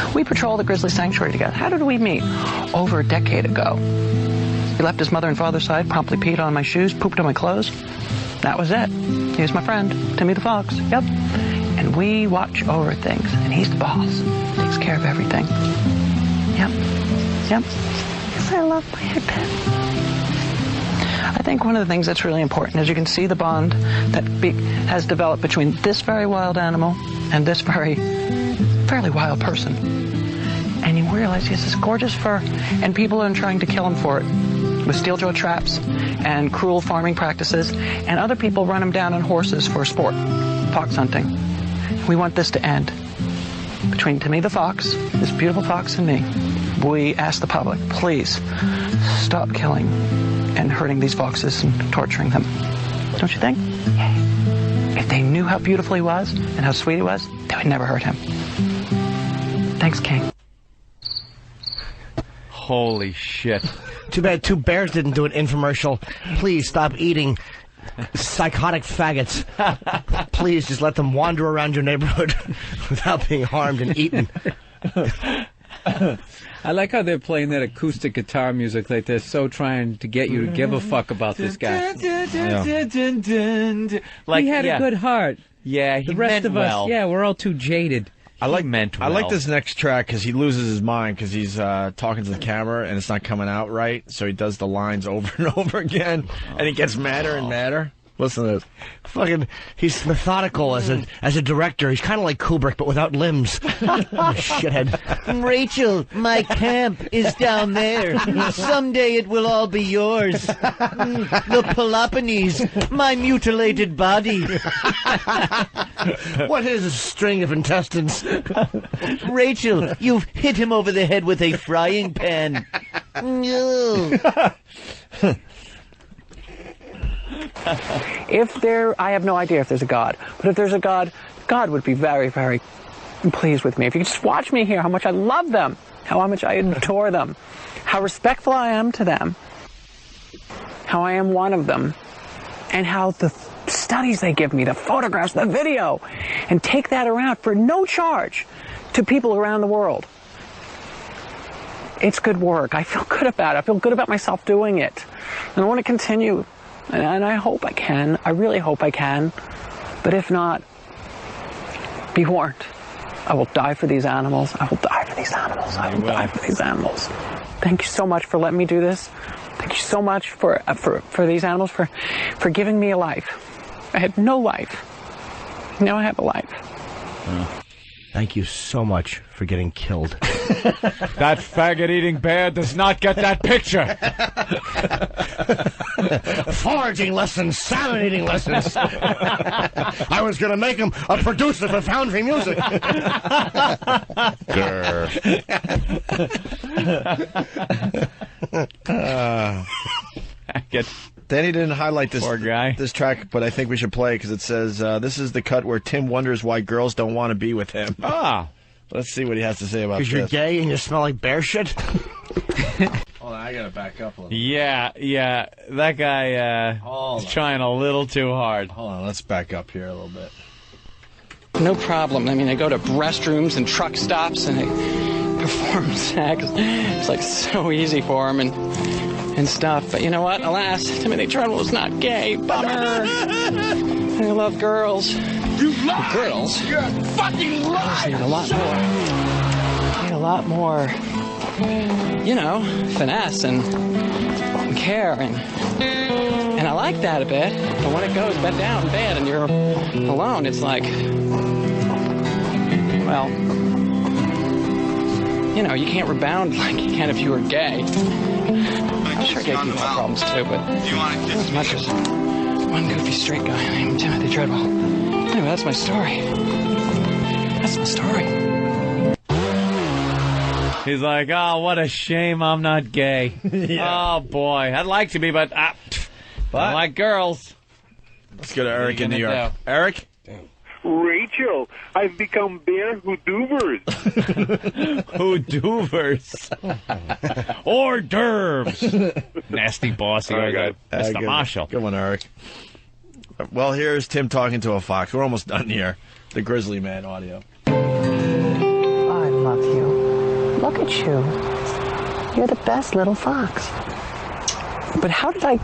here? We patrol the Grizzly Sanctuary together. How did we meet? Over a decade ago. He left his mother and father's side, promptly peed on my shoes, pooped on my clothes. That was it. He was my friend, Timmy the Fox. Yep. And we watch over things. And he's the boss. Takes care of everything. Yep. Yep. Yes, I love my pet. I think one of the things that's really important is you can see the bond that has developed between this very wild animal and this fairly wild person. And you realize he has this gorgeous fur, and people are trying to kill him for it with steel jaw traps and cruel farming practices, and other people run him down on horses for sport, fox hunting. We want this to end. Between Timmy the Fox, this beautiful fox, and me, we ask the public, please stop killing and hurting these foxes and torturing them. Don't you think? If they knew how beautiful he was and how sweet he was, they would never hurt him. Thanks, King. Holy shit. Too bad 2 Bears didn't do an infomercial. Please stop eating psychotic faggots. Please just let them wander around your neighborhood without being harmed and eaten. I like how they're playing that acoustic guitar music, like they're so trying to get you to give a fuck about this guy. Like, he had a good heart. Yeah, he the rest meant of well. us, yeah, we're all too jaded. I like well. this next track because he loses his mind because he's talking to the camera and it's not coming out right. So he does the lines over and over again, and he gets madder and madder. Listen to this. Fucking, he's methodical as a director. He's kind of like Kubrick, but without limbs. Shithead. Rachel, my camp is down there. Someday it will all be yours. The Peloponnese, my mutilated body. What is a string of intestines? Rachel, you've hit him over the head with a frying pan. No. I have no idea if there's a God, but if there's a God, God would be very, very pleased with me. If you could just watch me here, how much I love them, how much I adore them, how respectful I am to them, how I am one of them, and how the studies they give me, the photographs, the video, and take that around for no charge to people around the world. It's good work. I feel good about it. I feel good about myself doing it. And I want to continue. And I hope I can. I really hope I can. But if not, be warned. I will die for these animals. I will die for these animals. I will die for these animals. Thank you so much for letting me do this. Thank you so much for these animals, for giving me a life. I had no life. Now I have a life. Thank you so much for getting killed. That faggot-eating bear does not get that picture. Foraging lessons, salmon eating lessons. I was going to make him a producer for Foundry Music. Danny didn't highlight this poor guy. This track, but I think we should play because it says this is the cut where Tim wonders why girls don't want to be with him. Let's see what he has to say about this. Because you're gay and you smell like bear shit? Hold on, I gotta back up a little. Yeah, that guy is trying a little too hard. Hold on, let's back up here a little bit. No problem. I mean, I go to restrooms and truck stops and I perform sex. It's like so easy for him and stuff. But you know what? Alas, Timothy Treadwell's not gay. Bummer. I love girls. You lie! Girls? You're a fucking liar! Need a lot more. Need a lot more, you know, finesse and care and I like that a bit. But when it goes bed down in bed and you're alone, it's like, well, you know, you can't rebound like you can if you were gay. I'm sure gay people have problems too, but not as much as one goofy straight guy named Timothy Treadwell. Anyway, that's my story. That's my story. He's like, oh, what a shame I'm not gay. Oh, boy. I'd like to be, but I like girls. Let's go to Eric in New York. Eric? Rachel, I've become Bear Houduvers. Houduvers. Hors d'oeuvres. Nasty bossy. Mr. Marshall. Good one, Eric. Well, here's Tim talking to a fox. We're almost done here. The Grizzly Man audio. I love you. Look at you. You're the best little fox. But how did I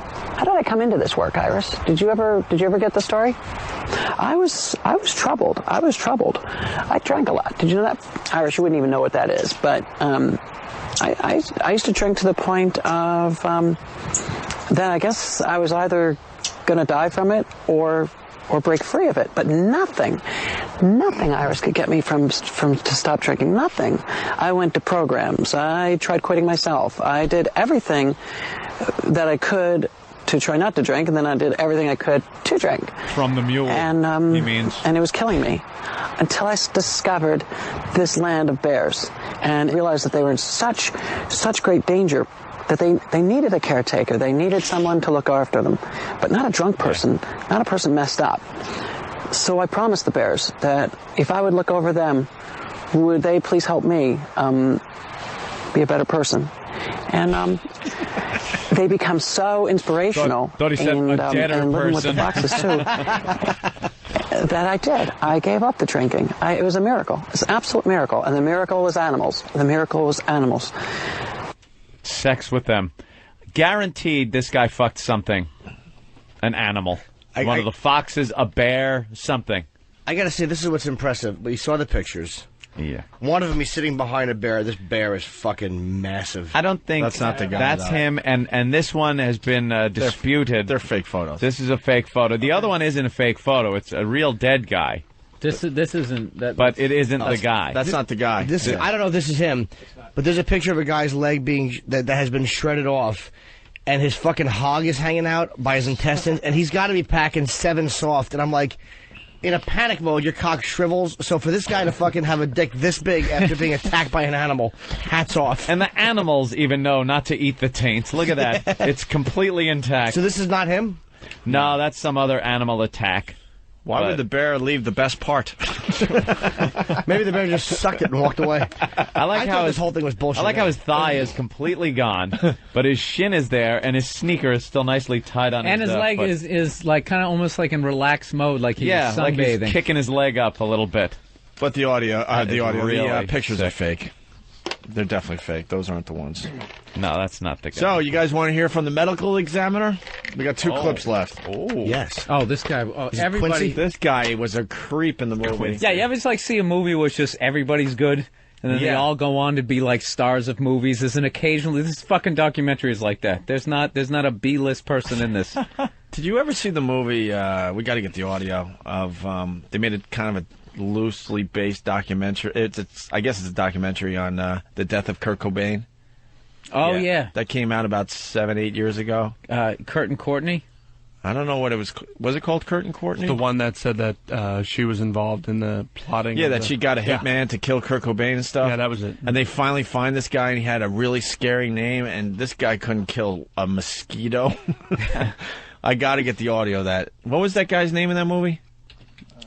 come into this work, Iris? Did you ever get the story? I was troubled. I drank a lot. Did you know that? Iris, you wouldn't even know what that is. But I used to drink to the point of that I guess I was either going to die from it or break free of it. But nothing, Iris, could get me from to stop drinking. Nothing. I went to programs. I tried quitting myself. I did everything that I could to try not to drink, and then I did everything I could to drink. From the mule, and he means. And it was killing me until I discovered this land of bears and realized that they were in such great danger that they needed a caretaker. They needed someone to look after them, but not a drunk person, not a person messed up. So I promised the bears that if I would look over them, would they please help me be a better person? And they become so inspirational. Thought he said and a deader living with the person. foxes too. That I did. I gave up the drinking. It was a miracle. It's an absolute miracle. And the miracle was animals. The miracle was animals. Sex with them. Guaranteed this guy fucked something. An animal. One of the foxes, a bear, something. I gotta say, this is what's impressive. We saw the pictures. Yeah. One of them, he's sitting behind a bear. This bear is fucking massive. I don't think that's not the guy. That's him, and this one has been disputed. They're fake photos. This is a fake photo. The other one isn't a fake photo. It's a real dead guy. This isn't that. But it isn't the guy. That's not the guy. I don't know if this is him, but there's a picture of a guy's leg that has been shredded off, and his fucking hog is hanging out by his intestines, and he's got to be packing 7 soft, and I'm like, in a panic mode, your cock shrivels. So for this guy to fucking have a dick this big after being attacked by an animal, hats off. And the animals even know not to eat the taint. Look at that. It's completely intact. So this is not him? No, that's some other animal attack. Why would the bear leave the best part? Maybe the bear just sucked it and walked away. I like how this whole thing was bullshit. I like how his thigh is completely gone, but his shin is there, and his sneaker is still nicely tied on. And his leg is like kind of almost like in relaxed mode, like he's sunbathing. Like he's kicking his leg up a little bit. But the really pictures are fake. They're definitely fake. Those aren't the ones. No, that's not the guy. So, you guys want to hear from the medical examiner? We got 2 clips left. Oh. Yes. Oh, this guy. Oh, everybody. This guy was a creep in the movie. Yeah, you ever like see a movie where it's just everybody's good, and then they all go on to be like stars of movies? There's an occasionally this fucking documentary is like that. There's not a B-list person in this. Did you ever see the movie? We got to get the audio of. They made it kind of loosely based documentary. I guess it's a documentary on the death of Kurt Cobain. Oh, yeah. That came out about 7-8 years ago. Kurt and Courtney? I don't know what it was. Was it called Kurt and Courtney? The one that said that she was involved in the plotting. Yeah, that she got a hitman to kill Kurt Cobain and stuff. Yeah, that was it. And they finally find this guy, and he had a really scary name, and this guy couldn't kill a mosquito. I got to get the audio of that. What was that guy's name in that movie?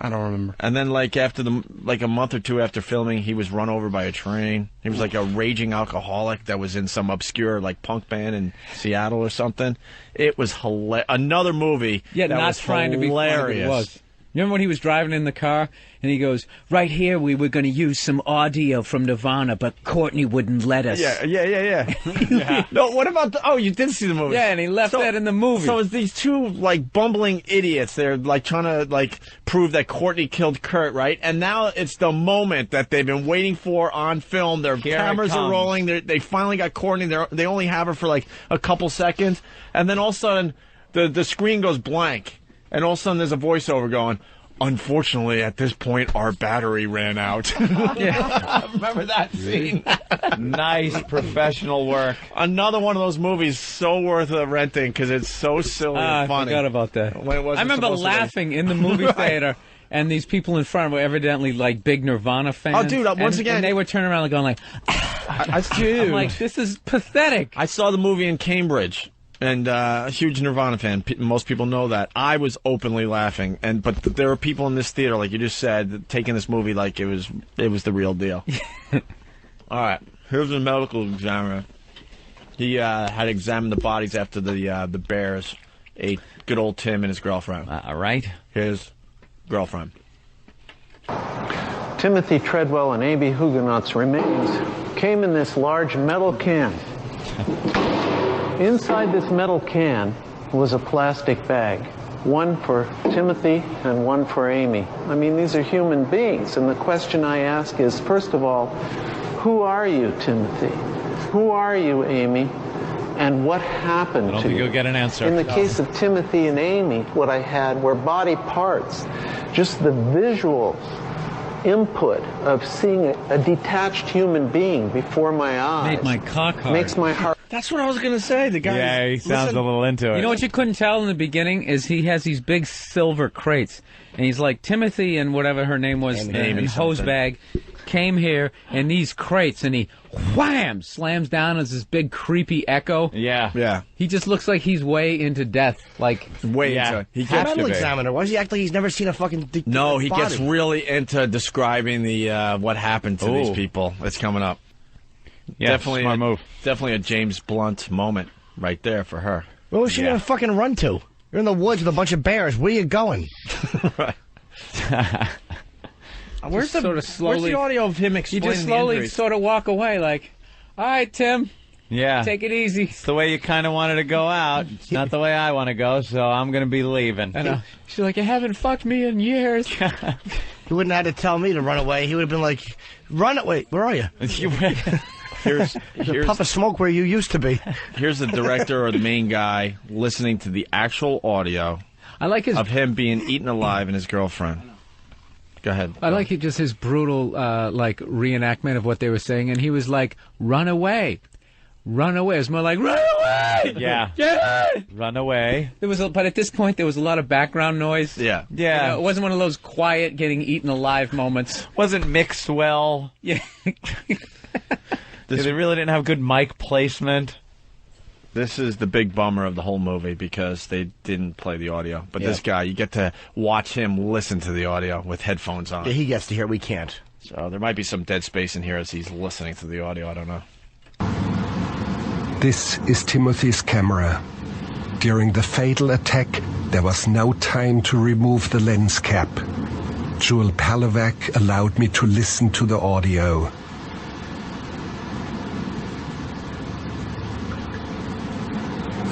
I don't remember. And then, after a month or two after filming, he was run over by a train. He was like a raging alcoholic that was in some obscure punk band in Seattle or something. It was hilarious. Another movie that not was trying hilarious. to be funny, but it was. You remember when he was driving in the car and he goes, "Right here, we were going to use some audio from Nirvana, but Courtney wouldn't let us." Yeah. No, what about the... Oh, you did see the movie. Yeah, and he left that in the movie. So it's these two, bumbling idiots. They're, trying to, prove that Courtney killed Kurt, right? And now it's the moment that they've been waiting for on film. Their cameras are rolling. They finally got Courtney. They only have her for, a couple seconds. And then all of a sudden, the screen goes blank. And all of a sudden, there's a voiceover going, "Unfortunately, at this point, our battery ran out." Remember that scene? Nice professional work. Another one of those movies so worth renting because it's so silly and funny. I forgot about that. I remember laughing in the movie theater, and these people in front were evidently big Nirvana fans. Oh, dude, once again... And they were turning around and going dude. I'm like, this is pathetic. I saw the movie in Cambridge. And a huge Nirvana fan. Most people know that. I was openly laughing, but there were people in this theater, like you just said, taking this movie like it was the real deal. All right, here's a medical examiner. He had examined the bodies after the bears ate good old Tim and his girlfriend. All right, his girlfriend. Timothy Treadwell and Amy Huguenot's remains came in this large metal can. Inside this metal can was a plastic bag, one for Timothy and one for Amy. I mean, these are human beings, and the question I ask is, first of all, who are you, Timothy? Who are you, Amy? And what happened to you? I don't think you'll get an answer. In the case of Timothy and Amy, what I had were body parts, just the visual input of seeing a detached human being before my eyes. Made my cock hard. Makes my heart... That's what I was going to say. The guy. Yeah, he sounds a little into it. You know what you couldn't tell in the beginning is he has these big silver crates, and he's like Timothy and whatever her name was, and hose bag came here in these crates, and he wham slams down as this big creepy echo. Yeah. He just looks like he's way into death, way into. He gets metal examiner. Why does he act like he's never seen a fucking? No, he body? gets really into describing the what happened to these people. It's coming up. Yeah, definitely smart move. Definitely a James Blunt moment right there for her. Where was she gonna fucking run to? You're in the woods with a bunch of bears. Where are you going? Right. Where's the audio of him explaining You just slowly the injuries? sort of walk away like, all right, Tim. Yeah. Take it easy. It's the way you kind of wanted to go out. It's not the way I want to go, so I'm going to be leaving. I know. She's like, you haven't fucked me in years. He wouldn't have had to tell me to run away. He would have been like, run away. Where are you? Here's a puff of smoke where you used to be. Here's the director or the main guy listening to the actual audio I like of him being eaten alive and his girlfriend. Go ahead. I like just his brutal reenactment of what they were saying, and he was like, run away. Run away. It was more like, run away! Yeah. Run away. But at this point, there was a lot of background noise. Yeah. Yeah. You know, it wasn't one of those quiet, getting eaten alive moments. Wasn't mixed well. Yeah. They really didn't have good mic placement. This is the big bummer of the whole movie because they didn't play the audio. But this guy, you get to watch him listen to the audio with headphones on. Yeah, he gets to hear it. We can't. So there might be some dead space in here as he's listening to the audio. I don't know. This is Timothy's camera. During the fatal attack, there was no time to remove the lens cap. Joel Palovac allowed me to listen to the audio.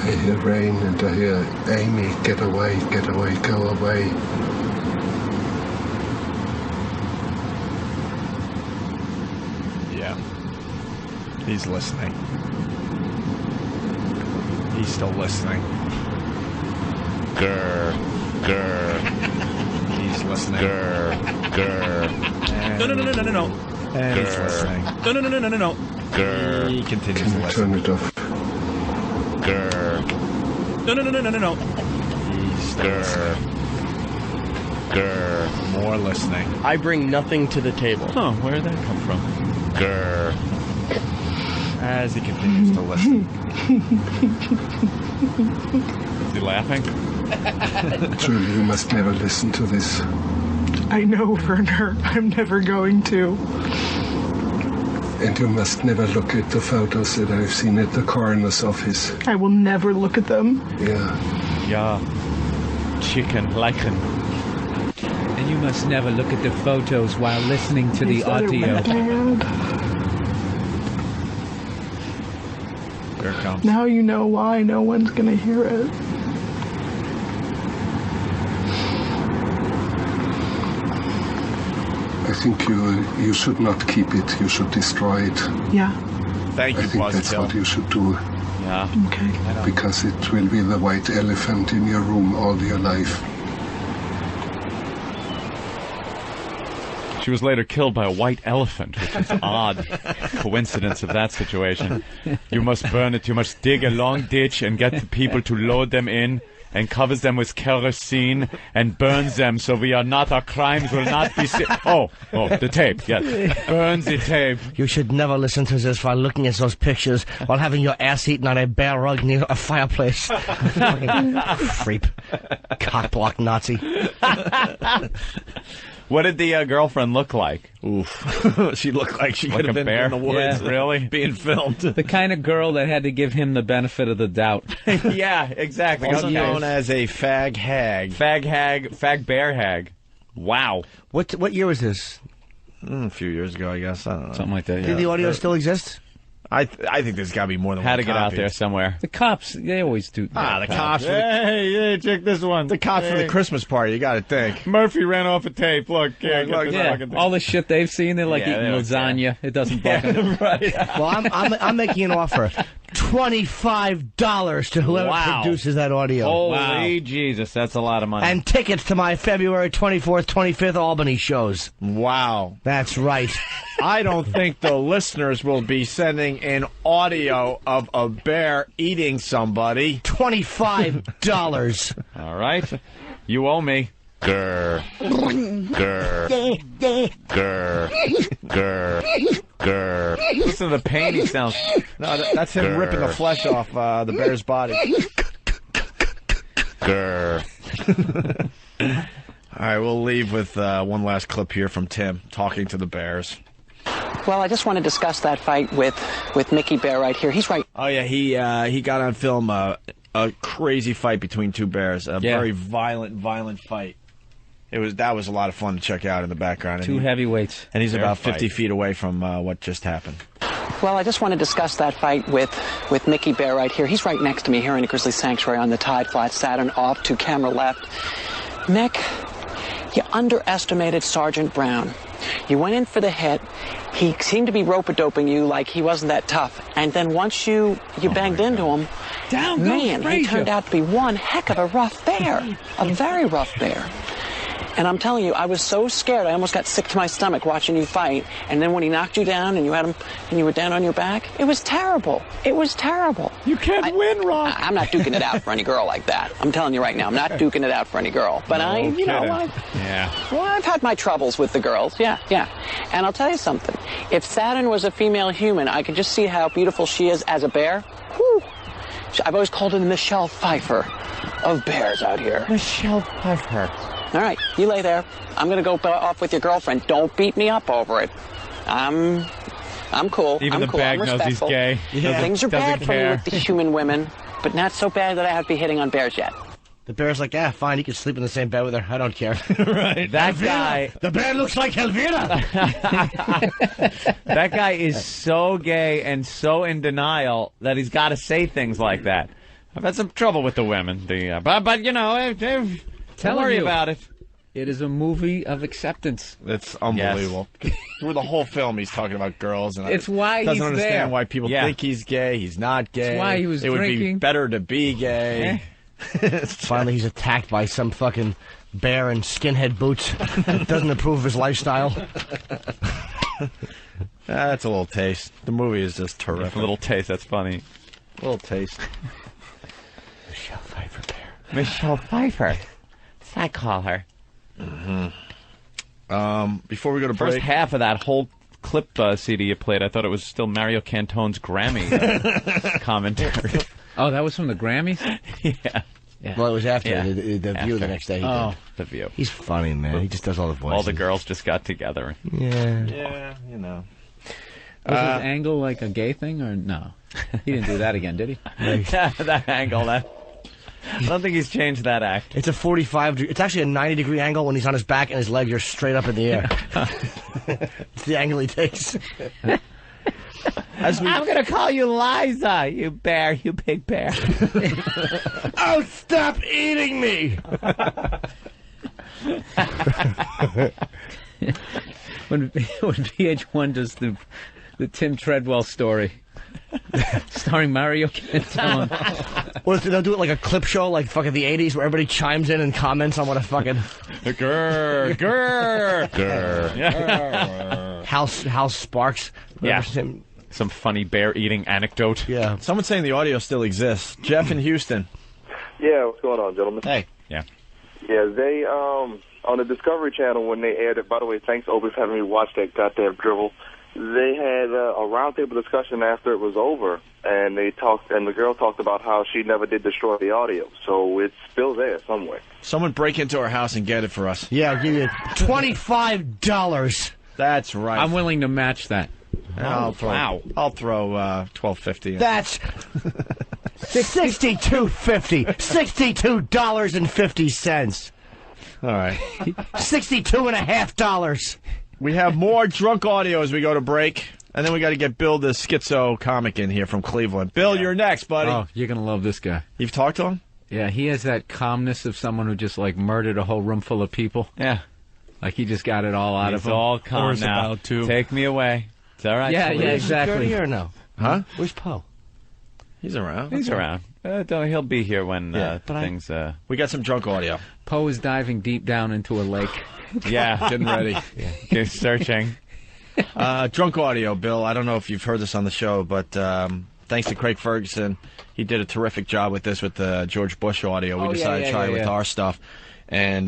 I hear rain and I hear Amy, get away, go away. Yeah. He's listening. He's still listening. Grr. he's listening. Grr. No. And he's listening. No. Grr. He continues to listen. Turn it off. Grr. No. He's still Grr. more listening. I bring nothing to the table. Huh, where did that come from? Grr. As he continues to listen. Is he laughing? Julie, you must never listen to this. I know, Werner. I'm never going to. And you must never look at the photos that I've seen at the coroner's office. I will never look at them. Yeah. Yeah. Chicken, lichen. And you must never look at the photos while listening to the said it audio. went bad. Here it comes. Now you know why no one's going to hear it. I think you should not keep it. You should destroy it. Yeah. Thank you, I think that's what you should do. Yeah. Okay. Because it will be the white elephant in your room all your life. She was later killed by a white elephant, which is odd coincidence of that situation. You must burn it. You must dig a long ditch and get the people to load them in and covers them with kerosene and burns them so our crimes will not be seen. Oh, the tape, yes. Burns the tape. You should never listen to this while looking at those pictures while having your ass eaten on a bear rug near a fireplace. Fucking creep. Cockblock Nazi. What did the girlfriend look like? Oof. She looked like she Like could have a been bear? in the woods. Yeah, really? Being filmed. The kind of girl that had to give him the benefit of the doubt. Yeah, exactly. Also known as a fag hag. Fag bear hag. Wow. What year was this? A few years ago, I guess. I don't know. Something like that, Did the audio still exist? I think there's got to be more than Had one to get out copy. there somewhere. The cops, they always do. The cops. Hey, check this one. The cops for the Christmas party, you got to think. Murphy ran off a tape. Look, get this fucking thing. All the shit they've seen, they're like Yeah, eating they don't lasagna. It doesn't bug them. Right. Well, I'm making an offer. $25 to whoever Wow. produces that audio. Holy Jesus, that's a lot of money. And tickets to my February 24th, 25th Albany shows. Wow. That's right. I don't think the listeners will be sending in audio of a bear eating somebody. $25. All right. You owe me. Grr. Grr. Grr. Grr. Grr. Listen to the pain he sounds. No, that's him ripping the flesh off the bear's body. Grr. All right, we'll leave with one last clip here from Tim talking to the bears. Well, I just want to discuss that fight with Mickey Bear right here. He's right. Oh yeah, he got on film a crazy fight between two bears. A very violent fight. That was a lot of fun to check out in the background. Two heavyweights. And he's Fair about fight. 50 feet away from what just happened. Well, I just want to discuss that fight with Mickey Bear right here. He's right next to me here in the Grizzly Sanctuary on the Tide Flat Saturn off to camera left. Mick, you underestimated Sergeant Brown. You went in for the hit. He seemed to be rope-a-doping you like he wasn't that tough. And then once you banged into him, man, he turned out to be one heck of a rough bear. A very rough bear. And I'm telling you, I was so scared, I almost got sick to my stomach watching you fight. And then when he knocked you down and you had him, and you were down on your back, it was terrible. It was terrible. You can't win, Rock. I'm not duking it out for any girl like that. I'm telling you right now, I'm not duking it out for any girl. But I've had my troubles with the girls. Yeah. And I'll tell you something. If Saturn was a female human, I could just see how beautiful she is as a bear. Whew. I've always called her the Michelle Pfeiffer of bears out here. Michelle Pfeiffer. All right, you lay there. I'm going to go off with your girlfriend. Don't beat me up over it. I'm cool. Even I'm the cool. bag I'm knows he's respectful. gay. Yeah. Things are bad for me with the human women, but not so bad that I have to be hitting on bears yet. The bear's like, fine, you can sleep in the same bed with her. I don't care. Right. That guy. The bear looks like Elvira. That guy is so gay and so in denial that he's got to say things like that. I've had some trouble with the women. But you know, don't worry about it. It is a movie of acceptance. It's unbelievable. Yes. Through the whole film, he's talking about girls, and it's why doesn't he's understand there. why people think he's gay. He's not gay. It's why he was It would drinking. be better to be gay. Finally, he's attacked by some fucking bear in skinhead boots that doesn't approve of his lifestyle. That's a little taste. The movie is just terrific. A little taste. That's funny. A little taste. Michelle Pfeiffer bear. Michelle Pfeiffer. That's what I call her. Before we go to break, first half of that whole clip CD you played, I thought it was still Mario Cantone's Grammy commentary. Oh, that was from the Grammys? Yeah. Well, it was after the View the next day. He did. The View. He's funny, man. He just does all the voices. All the girls just got together. Yeah. Yeah, you know. Was his angle like a gay thing, or no? He didn't do that again, did he? That angle, I don't think he's changed that act. It's a 45. It's actually a 90-degree angle when he's on his back and his legs are straight up in the air. It's the angle he takes. I'm going to call you Liza, you bear, you big bear. Oh, stop eating me! when VH1 does the Tim Treadwell story, starring Mario Cantone. Or they'll do it like a clip show, like fucking the 80s, where everybody chimes in and comments on what a fucking... Grr, grr, grr. Hal Sparks. Yeah. Some funny bear-eating anecdote. Yeah. Someone's saying the audio still exists. Jeff in Houston. Yeah, what's going on, gentlemen? Hey. Yeah. Yeah, they, on the Discovery Channel, when they aired it, by the way, thanks, Opie, for having me watch that goddamn dribble. They had a roundtable discussion after it was over, and they talked, and the girl talked about how she never did destroy the audio, so it's still there somewhere. Someone break into our house and get it for us. Yeah, I'll give you $25. That's right. I'm willing to match that. I'll throw $12.50. That's $62.50. $62.50. All right. $62.50. We have more drunk audio as we go to break, and then we got to get Bill, the Skitzo comic, in here from Cleveland. Bill, you're next, buddy. Oh, you're gonna love this guy. You've talked to him? Yeah, he has that calmness of someone who just like murdered a whole room full of people. Yeah, like he just got it all out of him. He's all calm now. About to. Take me away. It's all right. Yeah, exactly. Here or no? Huh? Where's Poe? He's around. He's around. He'll be here when things... We got some drunk audio. Poe is diving deep down into a lake. Yeah, getting ready. He's searching. Drunk audio, Bill. I don't know if you've heard this on the show, but thanks to Craig Ferguson, he did a terrific job with this with the George Bush audio. We decided to try it with our stuff. And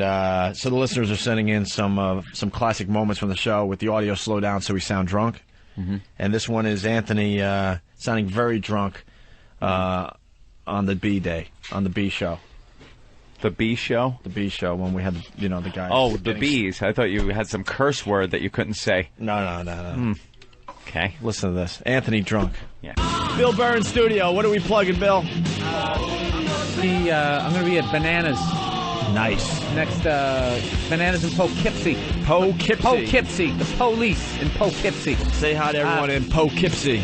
so the listeners are sending in some classic moments from the show with the audio slowed down so we sound drunk. Mm-hmm. And this one is Anthony sounding very drunk on the B day, on the B show. The B show? The B show, when we had, the guy. Oh, the bees. I thought you had some curse word that you couldn't say. No. Okay. Listen to this. Anthony drunk. Yeah. Bill Burr in studio. What are we plugging, Bill? I'm going to be at Bananas. Nice. Next, Bananas in Poughkeepsie. Poughkeepsie. The police in Poughkeepsie. Say hi to everyone in Poughkeepsie.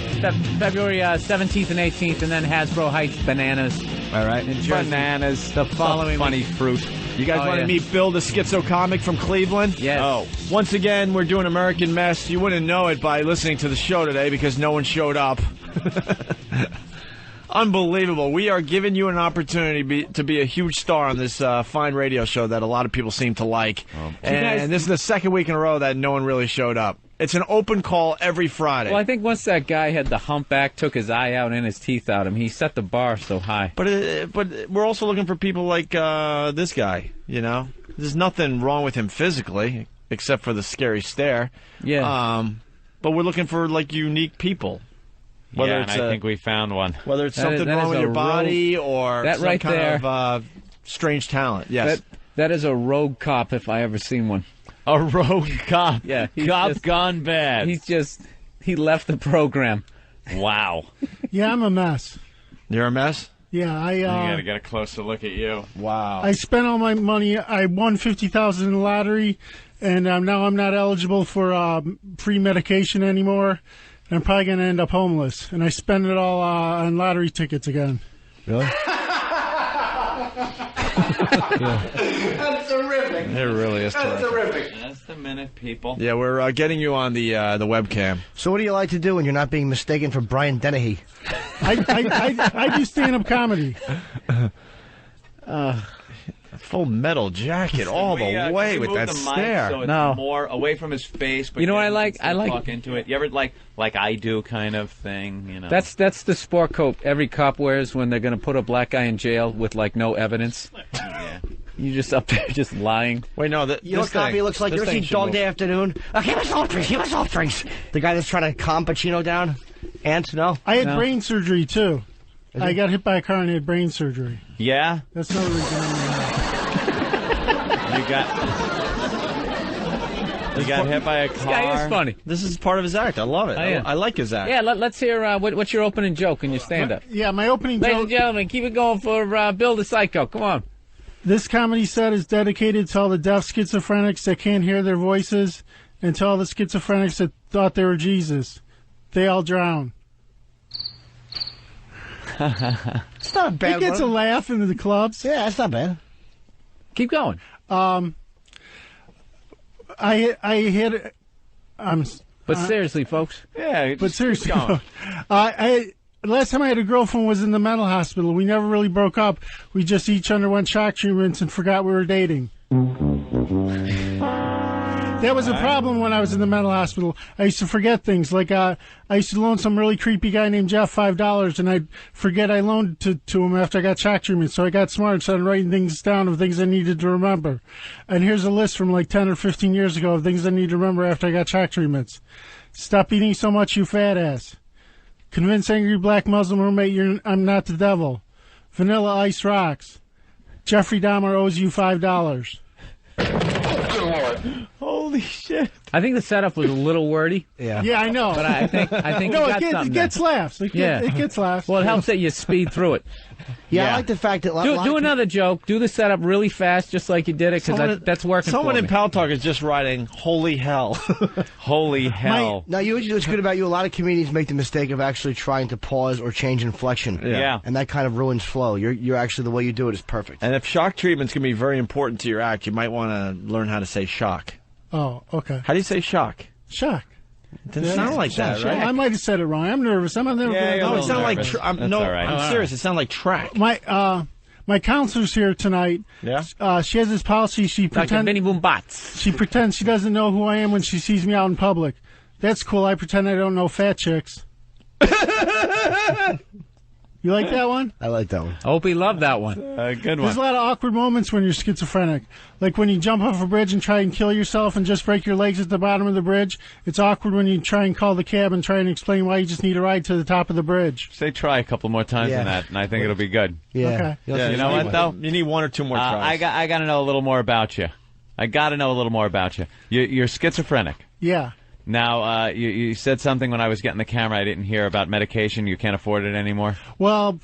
February 17th and 18th, and then Hasbro Heights Bananas. All right. In Jersey. Bananas. The following funny week. fruit. You guys want to meet Bill, the Skitzo comic from Cleveland? Yes. Oh. Once again, we're doing American Mess. You wouldn't know it by listening to the show today because no one showed up. Unbelievable. We are giving you an opportunity to be a huge star on this fine radio show that a lot of people seem to like. And this is the second week in a row that no one really showed up. It's an open call every Friday. Well, I think once that guy had the humpback, took his eye out and his teeth out, he set the bar so high. But we're also looking for people like this guy, There's nothing wrong with him physically, except for the scary stare. Yeah. But we're looking for, unique people. Whether it's I think we found one. Whether it's something wrong with your body or that some right kind there, of strange talent. Yes. That is a rogue cop if I ever seen one. A rogue cop. Yeah. Cop gone bad. He left the program. Wow. Yeah, I'm a mess. You're a mess? Yeah, you gotta get a closer look at you. Wow. I spent all my money. I won $50,000 in the lottery, and now I'm not eligible for free medication anymore. I'm probably going to end up homeless, and I spend it all on lottery tickets again. Really? That's terrific. It really is terrific. That's the minute, people. Yeah, we're getting you on the webcam. So what do you like to do when you're not being mistaken for Brian Dennehy? I do stand-up comedy. Full metal jacket all the way with that stare. So it's more away from his face. But You know what I like? I like talk into it. You ever like I do kind of thing? You know. That's the sport coat every cop wears when they're going to put a black guy in jail with like no evidence. Yeah. You just up there just lying. Wait, no. You know what Copy looks like? You ever seen Dog Day Afternoon? Give us all drinks. Give us all drinks. The guy that's trying to calm Pacino down. Ant, no? I had brain surgery, too. I got hit by a car and had brain surgery. Yeah? That's no reason. You got hit by a car. This guy is funny. This is part of his act. I love it. I like his act. Yeah, let's hear what's your opening joke and your stand-up. Yeah, my opening Ladies joke... and gentlemen, keep it going for Bill the Psycho. Come on. This comedy set is dedicated to all the deaf schizophrenics that can't hear their voices and to all the schizophrenics that thought they were Jesus. They all drown. It's not a bad It gets one. a laugh into the clubs. Yeah, it's not bad. Keep going. I hit... But seriously, folks. Yeah, but seriously, going. last time I had a girlfriend was in the mental hospital. We never really broke up. We just each underwent shock treatments and forgot we were dating. That was a problem when I was in the mental hospital. I used to forget things. Like, I used to loan some really creepy guy named Jeff $5, and I'd forget I loaned to him after I got shock treatment. So I got smart and started writing things down of things I needed to remember. And here's a list from like 10 or 15 years ago of things I need to remember after I got shock treatments. Stop eating so much, you fat ass. Convince angry black Muslim roommate I'm not the devil. Vanilla Ice rocks. Jeffrey Dahmer owes you $5. Holy shit! I think the setup was a little wordy. Yeah, I know. But I think no, you got it something gets there. laughs. It gets laughs. Well, it helps that you speed through it. Yeah, I like the fact that... Do another joke. Do the setup really fast, just like you did it, because that's working Someone for in me. Pal Talk is just writing, holy hell. Holy hell. Now, you know what's good about you? A lot of comedians make the mistake of actually trying to pause or change inflection. Yeah. And that kind of ruins flow. You're actually, the way you do it is perfect. And if shock treatment's going to be very important to your act, you might want to learn how to say shock. Oh, okay. How do you say shock? Shock. It didn't sound like that, right? I might have said it wrong. I'm nervous. I'm never Yeah, gonna no, it sounded like... nervous. I'm That's all right. I'm serious. It sounded like track. My counselor's here tonight. Yeah? She has this policy. She Like pretends... Minnie Boom Bots. She pretends she doesn't know who I am when she sees me out in public. That's cool. I pretend I don't know fat chicks. You like that one? I like that one. Opie loved that one. Good There's one. a lot of awkward moments when you're schizophrenic. Like when you jump off a bridge and try and kill yourself and just break your legs at the bottom of the bridge. It's awkward when you try and call the cab and try and explain why you just need a ride to the top of the bridge. Say try a couple more times Yeah. than that, and I think it'll be good. Yeah. Okay. Yeah, You know what, though? You need one or two more tries. I got to know a little more about you. I got to know a little more about you. You're schizophrenic. Yeah. Now, you said something when I was getting the camera I didn't hear about medication. You can't afford it anymore? Well,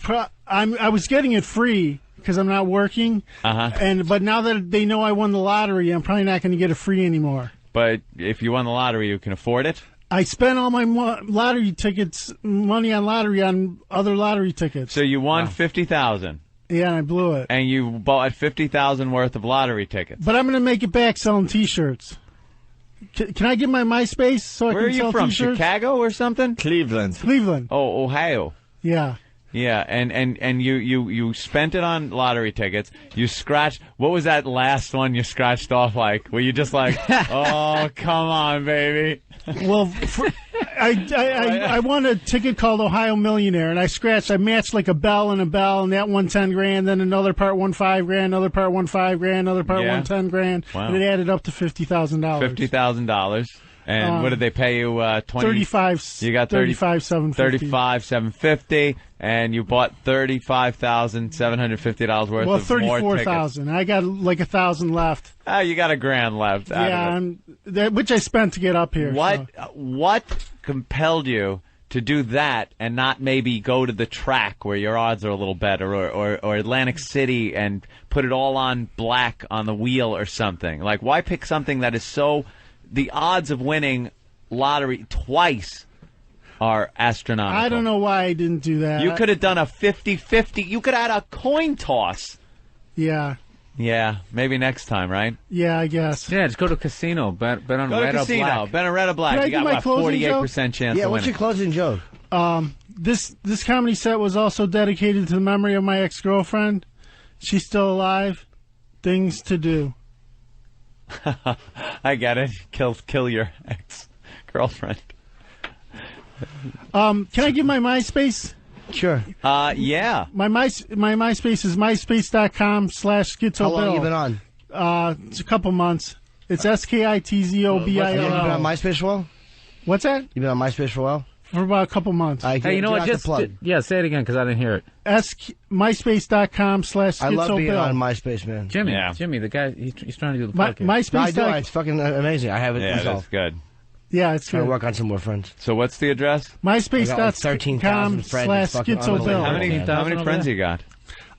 I was getting it free because I'm not working. Uh-huh. But now that they know I won the lottery, I'm probably not going to get it free anymore. But if you won the lottery, you can afford it? I spent all my lottery tickets, money on lottery, on other lottery tickets. So you won $50,000. Yeah, and I blew it. And you bought $50,000 worth of lottery tickets. But I'm going to make it back selling T-shirts. Can I get my MySpace so I Where are can you sell from? T-shirts? Chicago or something? Cleveland. Oh, Ohio. Yeah. Yeah, and you spent it on lottery tickets. You scratched. What was that last one you scratched off like? Were you just like, oh, come on, baby? Well, I won a ticket called Ohio Millionaire, and I matched like a bell, and that won 10 grand. Then another part won 5 grand, another part won 5 grand, another part won 10 grand, Wow. and it added up to $50,000. $50,000. And what did they pay you? 20. 35. You got 35,750. 35,750, and you bought $35,750 worth Well, of more tickets. 34,000. I got like 1,000 left. You got $1,000 left. out of it. Which I spent to get up here. What compelled you to do that and not maybe go to the track where your odds are a little better, or Atlantic City and put it all on black on the wheel or something? Like, why pick something that is so... The odds of winning lottery twice are astronomical. I don't know why I didn't do that. You could have done a 50-50. You could have had a coin toss. Yeah. Yeah, maybe next time, right? Yeah, I guess. Yeah, just go to a casino. Bet on Go to red or casino. black. Bet on red or black. Can I You do got my what, closing 48% chance joke? to Yeah, win what's your it. closing joke? This comedy set was also dedicated to the memory of my ex-girlfriend. She's still alive. Things to do. I get it. Kill your ex-girlfriend. Can I give my MySpace? Sure. Yeah. My MySpace is myspace.com/SkitzoBill. How long have you been on? It's a couple months. It's SKITZOBILL. You been on MySpace for a while? What's that? You been on MySpace for a while? For about a couple months. Hey, you know what? Just say it again because I didn't hear it. MySpace.com/SkitzoBill. I love being on MySpace, man. Jimmy, the guy, he's trying to do the podcast. MySpace. No, I do. It's fucking amazing. I have it Yeah, myself. that's good. Yeah, it's trying to good. work on some more friends. So what's the address? MySpace.com/SkitzoBill. How many friends you got?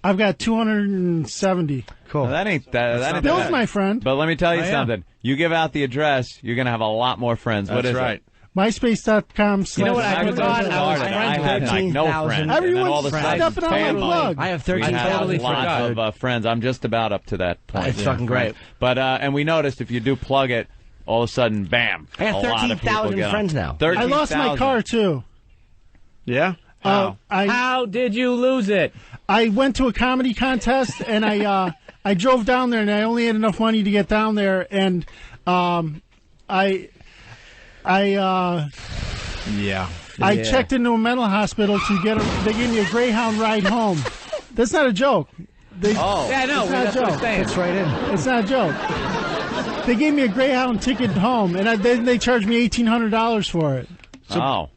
I've got 270. Cool. Well, that ain't Bill's bad. my friend. But let me tell you I am. something. You give out the address, you're going to have a lot more friends. What That's is right. it? MySpace.com. You know what I forgot? I had like no friends. Everyone's stepping on my plug. I have We 13,000 have lots of friends. I'm just about up to that point. It's fucking great. But and we noticed if you do plug it, all of a sudden, bam! I have a lot of people 13,000 get on. friends now. 13,000. I lost my car too. Yeah? How did you lose it? I went to a comedy contest and I drove down there and I only had enough money to get down there and I checked into a mental hospital to get they gave me a Greyhound ride home. That's not a joke. Yeah, I know. It's not That's a what joke. I'm saying. It's right in. It's not a joke. They gave me a Greyhound ticket home, and then they charged me $1,800 for it.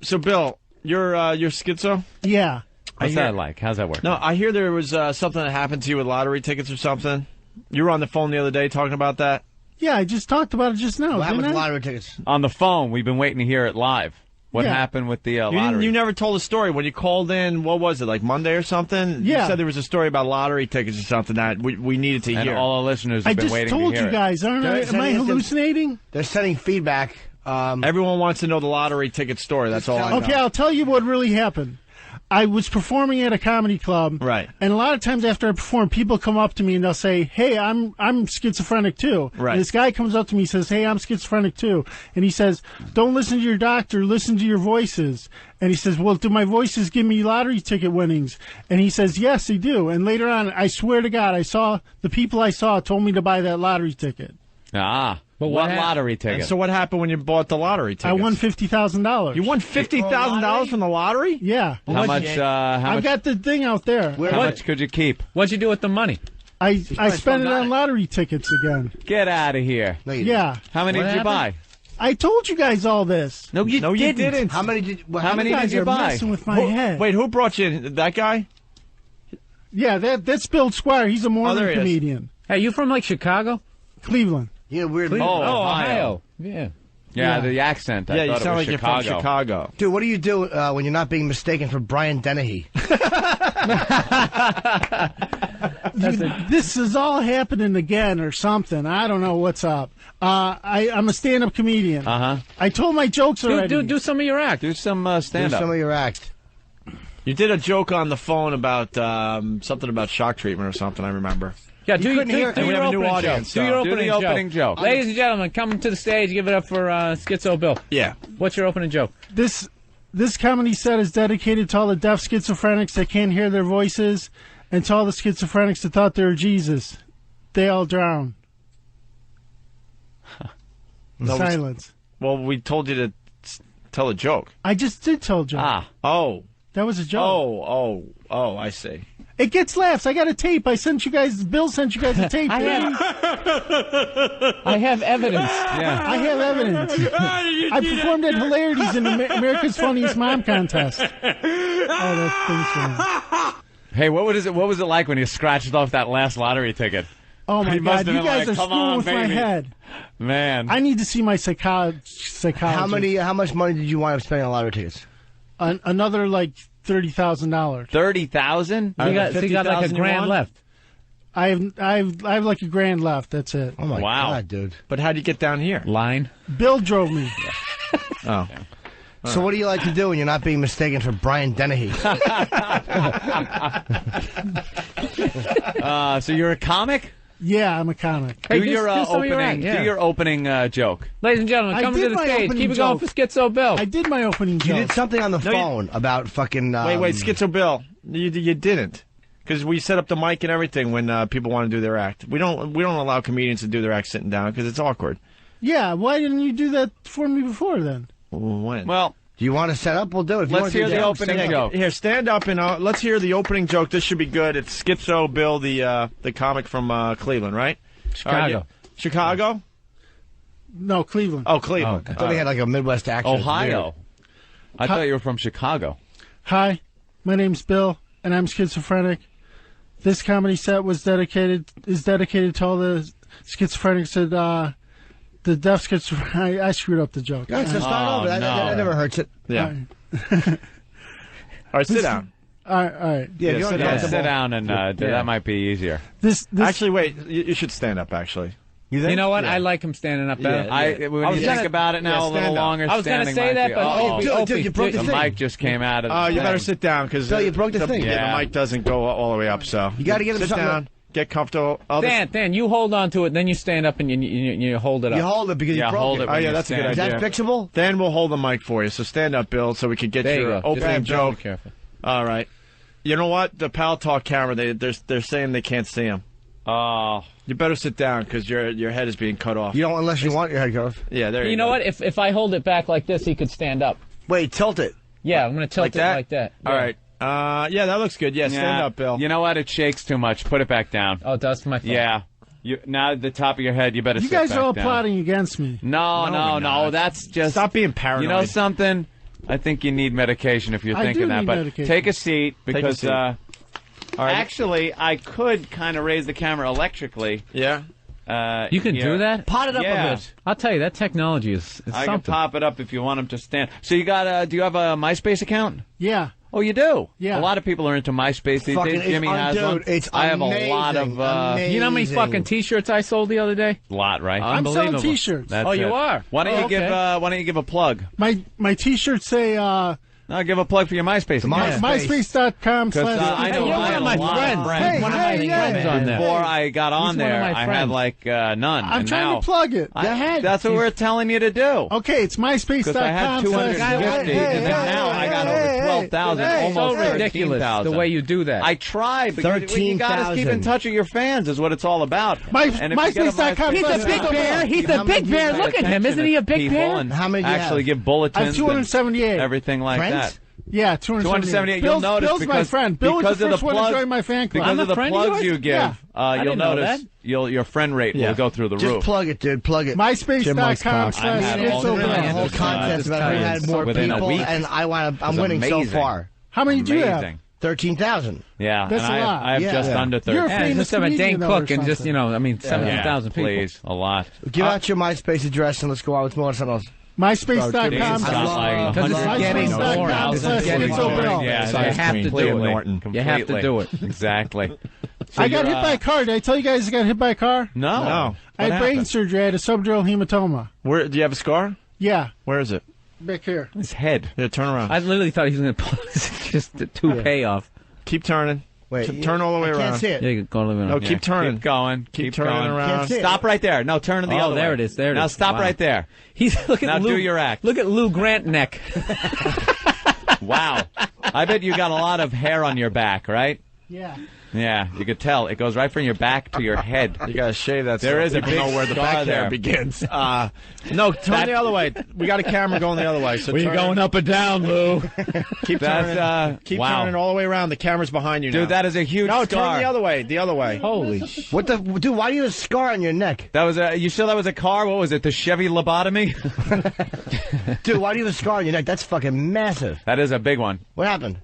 So Bill, you're schizo? Yeah. What's that like? How's that work? No, I hear there was something that happened to you with lottery tickets or something. You were on the phone the other day talking about that. Yeah, I just talked about it just now. What happened didn't with I? lottery tickets? On the phone, we've been waiting to hear it live. What Yeah. happened with the You lottery? never told a story when you called in. What was it, like Monday or something? Yeah. You said there was a story about lottery tickets or something that we needed to and hear. all our listeners I have been just waiting to told hear you it. guys, aren't I? Am I hallucinating? They're sending feedback. Everyone wants to know the lottery ticket story. That's all I know. Okay, I'll tell you what really happened. I was performing at a comedy club, Right. and a lot of times after I perform, people come up to me and they'll say, "Hey, I'm schizophrenic too." Right. And this guy comes up to me and says, "Hey, I'm schizophrenic too," and he says, "Don't listen to your doctor, listen to your voices." And he says, "Well, do my voices give me lottery ticket winnings?" And he says, "Yes, they do." And later on, I swear to God, the people I saw told me to buy that lottery ticket. But what lottery ticket? And so what happened when you bought the lottery ticket? I won $50,000. You won $50,000 from the lottery? Yeah. How much? I've got the thing out there. How much could you keep? What'd you do with the money? I spent it on lottery tickets again. Get out of here. Yeah. How many did you buy? I told you guys all this. No, you didn't. How many did? How many guys did you are buy? messing with my head. Wait, who brought you in? That guy? Yeah, that's Bill Squire. He's a Mormon there he is. comedian. Hey, you from like Chicago? Cleveland. Yeah, weird. Ohio. Yeah. Yeah, the accent. I Yeah, you thought it sound was like you're from Chicago. Dude, what do you do when you're not being mistaken for Brian Dennehy? This is all happening again or something. I don't know what's up. I'm a stand-up comedian. I told my jokes already. Do some of your act. Do some Do stand-up. some of your act. You did a joke on the phone about something about shock treatment or something, I remember. Yeah, do couldn't hear it. your We have a new opening audience, joke. Do your so- opening the opening joke. Ladies and gentlemen, come to the stage. Give it up for Skitzo Bill. Yeah. What's your opening joke? This comedy set is dedicated to all the deaf schizophrenics that can't hear their voices, and to all the schizophrenics that thought they were Jesus. They all drown. Silence. Well, we told you to tell a joke. I just did tell a joke. Oh. That was a joke. Oh, I see. It gets laughs. I got a tape. I sent you guys. Bill sent you guys a tape. I have evidence. Yeah. I have evidence. I performed at Hilarities in America's Funniest Mom contest. Oh, that thing's Hey, what was it like when you scratched off that last lottery ticket? Oh my He must God! have You been guys like, are "Come screwing on, with my baby." head. Man. I need to see my psychologist. How much money did you wind up spending on lottery tickets? Another like $30,000. 30,000? So you got like a grand left. I have like a grand left. That's it. Oh my Wow. God, dude! But how'd you get down here? Line. Bill drove me. Oh. So what do you like to do when you're not being mistaken for Brian Dennehy? So you're a comic? Yeah, I'm a comic. Hey, do your do some of your opening. act, yeah. Do your opening joke. Ladies and gentlemen, I come to did the my stage. opening Keep it going joke. for Skitzo Bill. I did my opening You joke. did something on the phone about fucking. Wait, Schizo Bill. You didn't. Because we set up the mic and everything when people want to do their act. We don't allow comedians to do their act sitting down because it's awkward. Yeah, why didn't you do that for me before then? When? Well, do you want to set up? We'll do it. If let's hear the opening joke. Here, stand up and let's hear the opening joke. This should be good. It's Skitzo Bill, the comic from Cleveland, right? Chicago. Chicago? No, Cleveland. Oh, Cleveland. I thought he had like a Midwest accent. Ohio. I thought you were from Chicago. Hi, my name's Bill, and I'm schizophrenic. This comedy set is dedicated to all the schizophrenics that the deaf schizophrenic. I screwed up the joke. Yeah, so start over. That never hurts it. Yeah. All right, sit down. All right. Yeah, sit down, and that might be easier. Actually, wait. You should stand up. Actually. You know what? I like him standing up better. When you think about it now a little longer, I was going to say that, but Opie, you broke the thing. mic just came out of the Oh, you thing. better sit down because you broke the thing. Yeah, the mic doesn't go all the way up, so you got to get him sit something. down, get comfortable. Dan, you hold on to it, then you stand up and you hold it up. You hold it because you broke it. Oh yeah, that's a good idea. Is that fixable? Then we'll hold the mic for you. So stand up, Bill, so we can get There your you go. opening Just joke. careful. All right. You know what? The Pal Talk camera, they're saying they can't see him. Oh. You better sit down because your head is being cut off. You don't unless you want your head cut off. Yeah, there you go. You know what? If I hold it back like this, he could stand up. Wait, tilt it. Yeah, I'm going to tilt Like it that? like that. All right. Yeah, that looks good. Yeah, stand up, Bill. You know what? It shakes too much. Put it back down. Oh, that's my fault. Yeah. Now at the top of your head, you better You sit guys back are all down. plotting against me. No. That's just... Stop being paranoid. You know something? I think you need medication if you're I thinking do that. need But medication. take a seat because... seat. All right. Actually, I could kind of raise the camera electrically. Yeah? You can do that? Pot it up Yeah. a bit. I'll tell you, that technology is I can something. pop it up if you want him to stand. So you got? Do you have a MySpace account? Yeah. Oh, you do? Yeah. A lot of people are into MySpace these Fucking- days. Jimmy it's- has dude, one. it's I have a lot of... amazing. You know how many fucking T-shirts I sold the other day? lot, right? I'm selling Unbelievable. T-shirts. That's Oh, you it. are? Why don't Oh, you give? okay. Why don't you give a plug? My T-shirts say No, give a plug for your MySpace. account. MySpace.com/. I know you're I one had of my a lot friends. of friends. Hey, one of my friends on there. Before I got on He's one of there, my I had friends. like none. I'm and trying now, to plug it. Go I- ahead. That's what we're telling you to do. Okay, it's MySpace.com. Because I had 250, and then now I got over 12,000, almost so ridiculous 13,000. the way you do that. I try, but you got to keep in 13,000. touch with your fans is what it's all about. And if you get a MySpace.com. He's a big bear. He's a big bear. Look at him. Isn't he a big people bear? and How many do you actually have? give bulletins I have 278. and everything like Friends? that. Yeah, 278. 278. You'll notice Bill's my because friend. Bill was because the of first the one to plug- join my fan club. Because I'm of a the friend of plugs yours? you give, Yeah. you'll didn't know notice your friend rate will go through the Just roof. plug it, dude. Plug it. MySpace.com/. I had all The millions whole of contest about who had more within a people, week. and I'm It was winning so amazing. far. How many do you have? Amazing. 13,000. Yeah, That's and a lot. I have Yeah. just Yeah. under 30. You're a Yeah, famous just have a Dane comedian, though, or Cook and just, something. 70,000 people. Please, a lot. Give out your MySpace address and let's go out with more something else. MySpace.com. It's not like Because it's getting more out. This is getting Skitzo boring. Bill. Yeah, So you have to do it. Norton. You have to do it. Exactly. So I got you're, hit by a car. Did I tell you guys I got hit by a car? No. No. I had What brain happened? surgery. I had a subdural hematoma. Where do you have a scar? Yeah, Where is it? back here. His head. Yeah, turn around. I literally thought he was going to pull just the toupee off. Keep turning. Wait, Turn all the way I around. can't see it. Yeah, you go all the way around. No, keep turning. Keep going. Keep turning going. around. Can't see it. Stop right there. No, turn to the Oh, other way. there it is. There it now is. stop Wow. right there. He's look at Now Lou, do your act. Look at Lou Grant neck. Wow. I bet you got a lot of hair on your back, right? Yeah. Yeah, you could tell. It goes right from your back to your head. You gotta shave that. There so is a people big know where the scar back hair there. begins. No, turn the other way. We got a camera going the other way. So turn. up and down, Lou? Keep That's, turning. Keep wow. turning all the way around. The camera's behind you now. Dude, that is a huge No, scar. turn the other way. The other way. Holy shit. What the dude? Why do you have a scar on your neck, That was a. You sure that was a car? What was it? The Chevy lobotomy? dude? Why do you have a scar on your neck? That's fucking massive. That is a big one. What happened?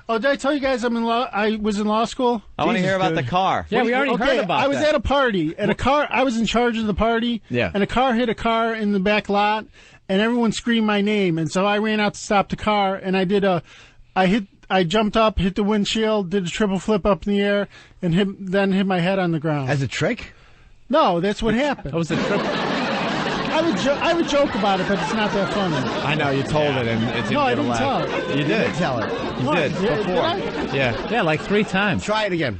Oh, did I tell you guys I was in law school? I want to hear about dude. the car. Yeah, we already heard about I was that. at a party, and I was in charge of the party, Yeah. and a car hit a car in the back lot, and everyone screamed my name, and so I ran out to stop the car, and I jumped up, hit the windshield, did a triple flip up in the air, and then hit my head on the ground. As a trick? No, that's what happened. That was a trip. I would joke about it, but it's not that funny. I know you told it, and it didn't No, I get a didn't laugh. tell it. You did. Tell it. You What? did Yeah, before. did I? Yeah. Yeah, like 3 times. Try it again.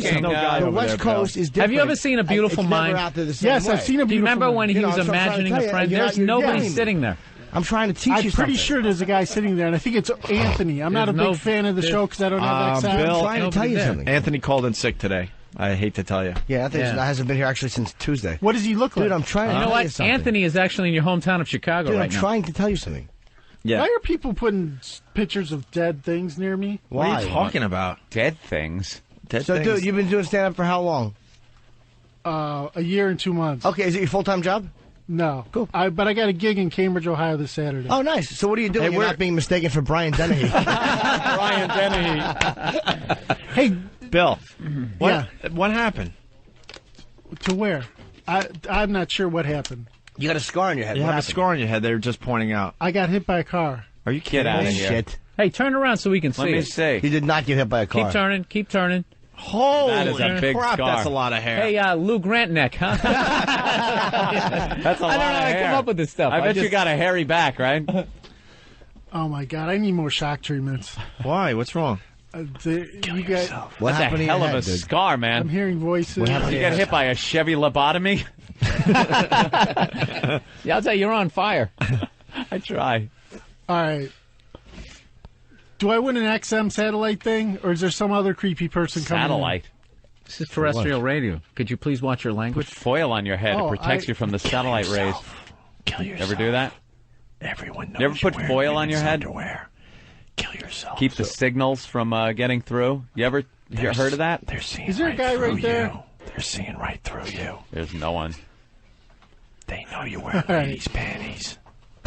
saying. The West Coast is different. Have you ever seen A Beautiful It's Mind? never out there the same Yes, way. I've seen A Do you Beautiful remember Mind. when he was that's what I'm trying to imagining tell a you. friend? There's nobody sitting there. I'm trying to teach you I'm something. pretty sure there's a guy sitting there, and I think it's Anthony. I'm not a big fan of the show because I don't have XM. Bill, I'm trying to tell you something. Anthony called in sick today. I hate to tell you. Yeah, Anthony hasn't been here actually since Tuesday. What does he look like? Dude, I'm trying to You know tell you what? something. Anthony is actually in your hometown of Chicago Dude, right I'm now. trying to tell you something. Yeah. Why are people putting pictures of dead things near me? What are you talking about? Dead things? Dude, you've been doing stand-up for how long? A year and 2 months. Okay, is it your full-time job? No. Cool. But I got a gig in Cambridge, Ohio this Saturday. Oh, nice. So what are you doing? Hey, You're not being mistaken for Brian Dennehy. Brian Dennehy. Hey, Bill, what happened? To where? I'm not sure what happened. You got a scar on your head. You What have happened? a scar on your head. They were just pointing out. I got hit by a car. Are you kidding? Get out of me? here. Shit. Hey, turn around so we can see Let me it. see. He did not get hit by a car. Keep turning. Keep turning. Holy That is a big crap, scar. that's a lot of hair. Hey, Lou Grant neck, huh? That's a lot I don't know of how I hair. come up with this stuff. I bet just- you got a hairy back, right? Oh my God! I need more shock treatments. Why? What's wrong? You guys, What That's a happened to your hell of head, a dude? scar, I'm man. hearing voices. What happened to You your got head? hit by a Chevy lobotomy? Yeah, I'll tell you, you're on fire. I try. All right. Do I win an XM satellite thing, or is there some other creepy person coming in? Satellite. This is terrestrial radio. Could you please watch your Put language? foil on your head. Oh, It protects you from the satellite rays. Kill yourself. Ever do that? Everyone knows You ever put you're foil wearing on your women's head? Underwear. Kill yourself. Keep the signals from getting through. You ever heard of that? They're seeing Is there a guy through right there? you. They're seeing right through you. There's no one. They know you wear All right. ladies' panties.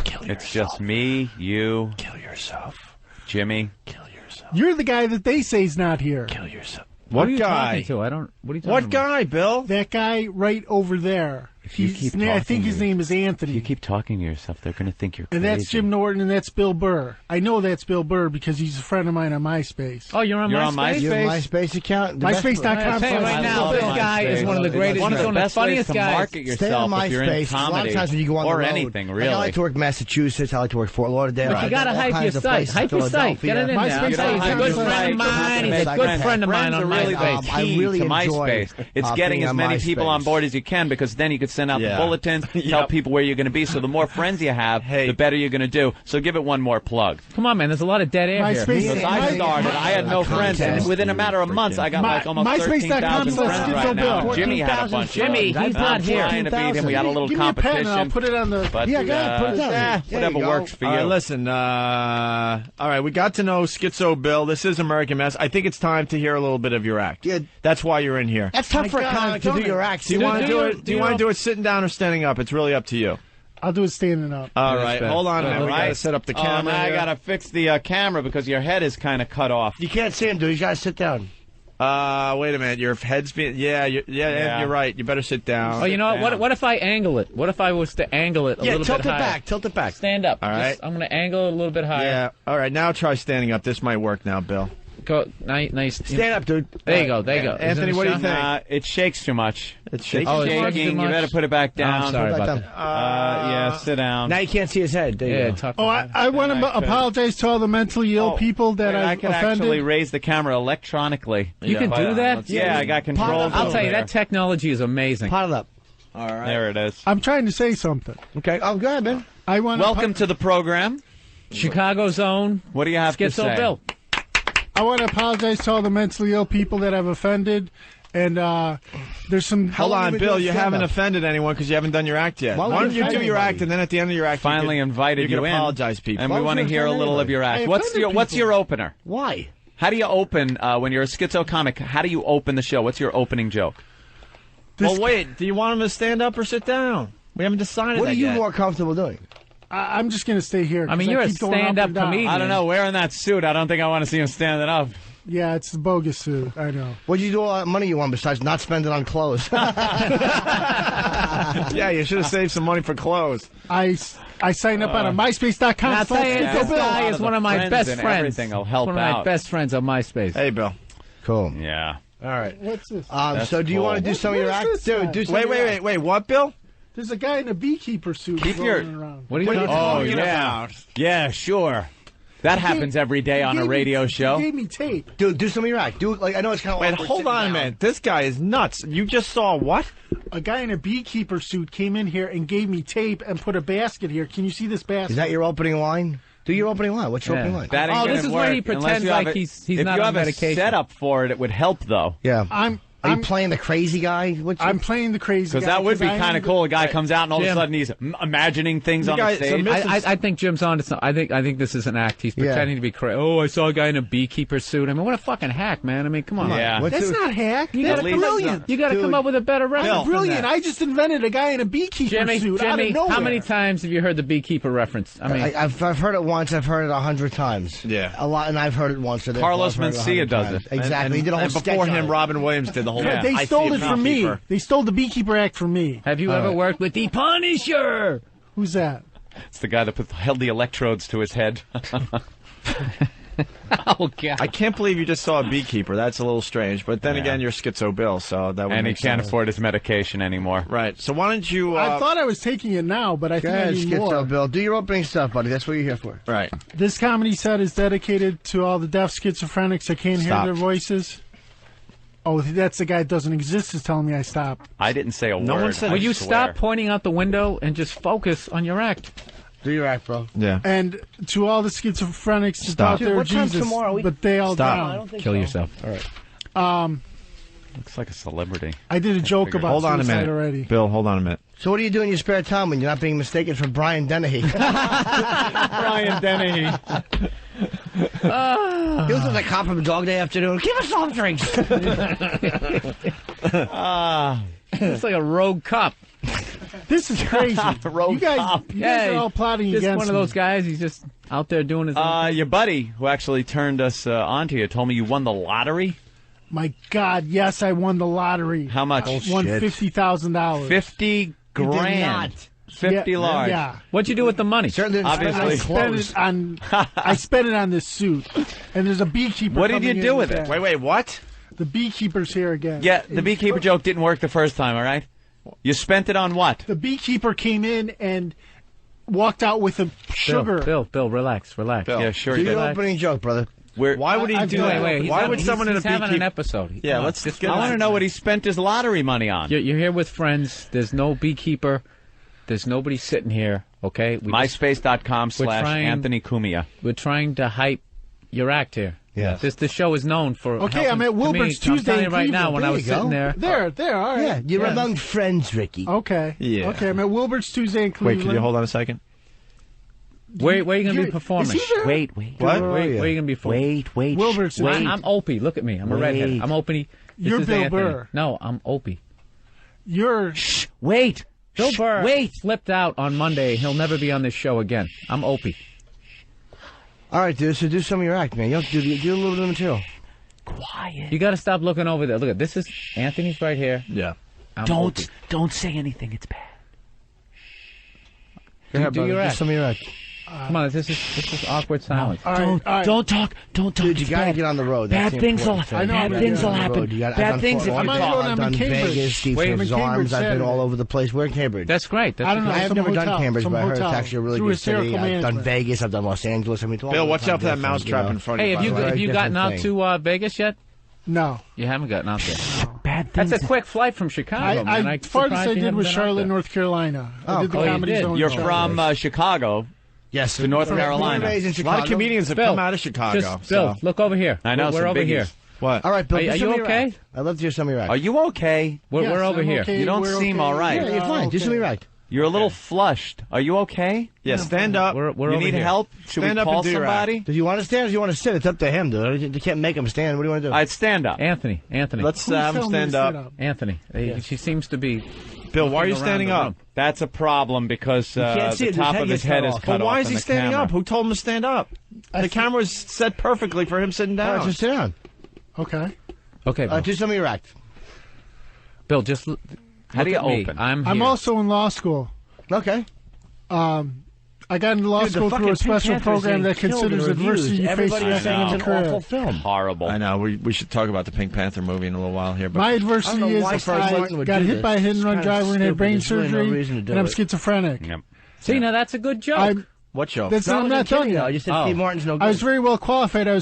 Kill yourself. It's just me, you, Kill yourself. Jimmy. Kill yourself. You're the guy that they say's not here. Kill yourself. What are What you guy? talking to? I don't. What are you talking What about? guy, Bill? That guy right over there. If you keep I think talking, his name is Anthony. If you keep talking to yourself, they're going to think you're And crazy. that's Jim Norton, and that's Bill Burr. I know that's Bill Burr because he's a friend of mine on MySpace. Oh, you're on You're MySpace? on MySpace? You have a MySpace account? The best- MySpace.com. I'll tell you right I now, love this guy is MySpace. one of the greatest. One of He's the one of the best ways funniest to guys. market Stay on yourself if you're in MySpace. A lot comedy of times when you go on or the road, anything, like, really. I like to work Massachusetts. I like to work Fort Lauderdale. But you got to all hype your kinds of site. places, Hype your site. Get it in there. MySpace. I'll tell you, he's a good MySpace. friend of mine. He's a MySpace. good friend of mine Friends on are really MySpace. the I key really to enjoy, MySpace. It's getting being as on many people on MySpace. board as you can because then you could send out the Yeah. bulletins, tell people where you're going to be. So the more friends you have, the better you're going to do. So give it one more plug. Come on, man. There's a lot of dead air here. MySpace. Because I started, I had no friends, and within a matter of months, I got like almost MySpace.com 13,000 friends right now. Bill. Jimmy had a bunch. Jimmy, of them. he's not I'm here. trying to beat him. We got a little Give me a pen and I'll competition. put it on the... But Yeah, go ahead, put it down. There whatever you go. works for All right, you. listen. All right, we got to know Skitzo Bill. This is American Mess. I think it's time to hear a little bit of your act. Yeah. That's why you're in here. That's tough My for a God, comic to I've do done your it. act. Do you want to do you- it? Do you want to do it sitting down or standing up? It's really up to you. I'll do it standing up. All right, hold on a minute. We got to Right. set up the Oh, camera. now I here. got to fix the camera because your head is kind of cut off. You can't see him, dude. You got to sit down. Wait a minute. Your head's being. Yeah, you're right. You better sit down. Oh, you know what? What if I angle it? What if I was to angle it a little tilt bit it higher? back. Tilt it back. Stand up. All right. Just- I'm going to angle it a little bit higher. Yeah. All right. Now try standing up. This might work now, Bill. Go. Nice. Stand up, dude. There you go. There you go. Anthony, Is it what do you shot? think? It shakes too much. It's shaking. Oh, it's shaking. shaking too You much? better put it back down. I'm sorry Put it about back that. Yeah, sit down. Now you can't see his head. There you Yeah, go. tough. Oh, I want to Actually. apologize to all the mentally ill people that Wait, I I've can offended. actually raise the camera electronically. You can do that? Yeah, I got controls. I'll over tell you, there. that technology is amazing. Pot it up. All right. There it is. I'm trying to say something. Okay. Oh, go ahead, man. I want Welcome to the program. Chicago's own What do you have to Skitzo say? Bill. I want to apologize to all the mentally ill people that I've offended. And there's some... Hold on, Bill. You haven't offended anyone because you haven't done your act yet. Why Why would don't you you do offend your anybody? act, and then at the end of your act, Finally invited you you can in. apologize, people. And Why we would want to you hear a offend little of your I act. What's offended your people. opener? Why? How do you open when you're a schizo comic? How do you open the show? What's your opening joke? Well, wait. Do you want him to stand up or sit down? We haven't decided What that are you yet. more comfortable doing? I'm just going to stay here. I mean, 'cause you're a keep going up stand-up and down. comedian. I don't know. Wearing that suit, I don't think I want to see him standing up. Yeah, it's the bogus suit. I know. What did you do all that money you won besides not spend it on clothes? Yeah, you should have saved some money for clothes. I signed up on a MySpace.com. I'll tell you, Skitzo this Bill. guy is one of my best and friends. everything will help one of my out. best friends on MySpace. Hey, Bill. Cool. Yeah. All right. What's this? So do you cool. want to do some of your What act? is this guy? Dude, do some Wait, of your wait, act. wait. What, Bill? There's a guy in a beekeeper suit Keep rolling your- around. What are you What are you talking talking about? about? Yeah, sure. That happens every day on a radio show. He gave me tape. Dude, do some of your act. Do like I know it's kind of. Wait, hold on a minute. This guy is nuts. You just saw what? A guy in a beekeeper suit came in here and gave me tape and put a basket here. Can you see this basket? Is that your opening line? Do your opening line. What's your opening line? That ain't this is where he pretends like he's not on medication. If you have a setup for it, it would help, though. Yeah. Are you playing the crazy guy? I'm playing the crazy guy. Because that would be kind of cool. A guy comes out and all of a sudden he's imagining things on the stage. I think Jim's on to something. I think this is an act. He's pretending to be crazy. Oh, I saw a guy in a beekeeper suit. I mean, what a fucking hack, man. I mean, come on. Yeah. That's not hack. You got brilliant. You got to come up with a better reference. I'm brilliant. I just invented a guy in a beekeeper suit out of nowhere. How many times have you heard the beekeeper reference? I mean, I've heard it once. I've heard it 100 times. Yeah. A lot, and I've heard it once. Carlos Mencia does it. Exactly. He did a whole and before him, Robin Williams did the whole thing. They stole it from me. They stole the beekeeper act from me. Have you ever worked with the Punisher? Who's that? It's the guy that held the electrodes to his head. Oh, God. I can't believe you just saw a beekeeper. That's a little strange. But then again, you're Skitzo Bill, so that would and he make can't sense. afford his medication anymore. Right. So why don't you... I thought I was taking it now, but I think I need more. Skitzo Bill. Do your opening stuff, buddy. That's what you're here for. Right. This comedy set is dedicated to all the deaf schizophrenics that can't hear their voices. Oh, that's the guy that doesn't exist is telling me I stop. I didn't say a word. one said Will you stop pointing out the window and just focus on your act? Do your act, bro. Yeah. And to all the schizophrenics just Stop. out there, Dude, what time Jesus, tomorrow? but they all Stop. down. I don't think Kill so. yourself. All right. Looks like a celebrity. I did a joke about Hold on a suicide minute. already. Bill, hold on a minute. So what do you do in your spare time when you're not being mistaken for Brian Dennehy? Brian Dennehy. He was like a cop from Dog Day Afternoon. Give us soft drinks. It's like a rogue cop. This is crazy. Rogue you guys, cop. you guys are all plotting just against one of those guys. He's just out there doing his own thing. Your buddy, who actually turned us onto you, told me you won the lottery. My God, yes, I won the lottery. How much? Won $50,000. 50 grand. 50 large. Yeah. What'd you do with the money? Certainly didn't Obviously. spend it I spent it on. I spent it on this suit. And there's a beekeeper. What did you coming do in with again. it? Wait, what? The beekeeper's here again. Yeah, the beekeeper joke didn't work the first time, all right? You spent it on what? The beekeeper came in and walked out with a sugar. Bill, relax. Yeah, sure. Do you your did. opening joke, brother. Why would he do that? Wait, Why would someone in a he's having beekeeper... an episode. Yeah, Come on, let's just get I want to know what he spent his lottery money on. You're here with friends. There's no beekeeper. There's nobody sitting here, okay? MySpace.com/Anthony Cumia. We're trying to hype your act here. Yes. The show is known for. Okay, I'm at Wilbur's to me, Tuesday I'm telling in you right now, Cleveland. when There I was you go. sitting there. There, all right. Yeah, you're among friends, Ricky. Okay. Yeah. Okay, I'm at Wilbur's Tuesday in Wait, Cleveland. can you hold on a second? Where are you going to be performing? Is he there? Wait. What? Where are you going to be performing? Wait. Wilbur's. I'm Opie. Look at me. I'm a redhead. I'm Opie. This You're is Bill Anthony. Burr. No, I'm Opie. You're. Wait. Bill Burr Wait. flipped out on Monday. He'll never be on this show again. I'm Opie. All right, dude. So do some of your act, man. You have to do a little bit of material. Quiet. You got to stop looking over there. Look at this. Is Anthony's right here. Yeah. I'm Opie. Don't say anything. It's bad. Go ahead, do brother. your Do act. some of your act. Come on, this is awkward silence. All right. Don't talk. Dude, you gotta get on the road. That's Bad things will important thing. I know, bad things will happen. Bad things. I've I'm on the road, I'm in done Cambridge. Vegas, Steve Wait, I'm Smith's in Cambridge Arms. I've been Saturday. all over the place. We're in Cambridge. That's great. That's I don't know. I have some never hotel, done Cambridge, some but I heard it's hotel. actually a really Through good city. hysterical I've done management. Vegas. I've done Los Angeles. I mean, it's all Bill, over watch the out for that time mousetrap in front of Hey, you. have you by the way. have you gotten different out thing. to Vegas yet? No. You haven't gotten out there. Bad things. That's a quick flight from Chicago, man. I farthest I did was Charlotte, North. North Carolina. Oh, I did the cool. comedy You did. zone. in You're Charlotte. from Chicago. Yes, to North Carolina. In A lot of Chicago. comedians have Bill, come out of Chicago. Just, Bill, look over here. I know, We're some over biggies. here. What? All right, Bill. Are do some you of your okay? act. I'd love to hear some of your act. Are you okay? We're Yes, over I'm here. okay. You don't We're seem okay. all right. Yeah, you're fine. Do some of your act. You're a little flushed. Are you okay? Yeah, stand up. We're You over need here. help? Should Stand we up and call do your somebody? Do you want to stand or do you want to sit? It's up to him, dude. You can't make him stand. What do you want to do? I'd stand up. Anthony. Let's Who's have him telling me to stand sit up. Anthony. She seems to be. Bill, why are you looking standing around the up? room. That's a problem because can't see the it. top His of head his gets head cut is off. cut But why off is in he the standing camera. up? Who told him to stand up? The camera was set perfectly for him sitting All right, down. just sit down. Okay. Okay, Bill. Do some of your act. Bill, just How do you look at me. open? I'm I'm here. also in law school. Okay. I got into law Dude, the school through fucking a special Pink Panther's program that getting killed in considers reviews. adversity you face Everybody in is saying it's your an career. awful film. Horrible. I know. We should talk about the Pink Panther movie in a little while here. But My I don't adversity know is why Frank I Martin would got do hit this. by a hit and run It's kinda driver and had stupid. brain There's really no surgery, reason to do and I'm it. schizophrenic. Yep. See, now that's a good joke. What joke? I'm not done yet. You said Steve Martin's no good. I was very well qualified. I had a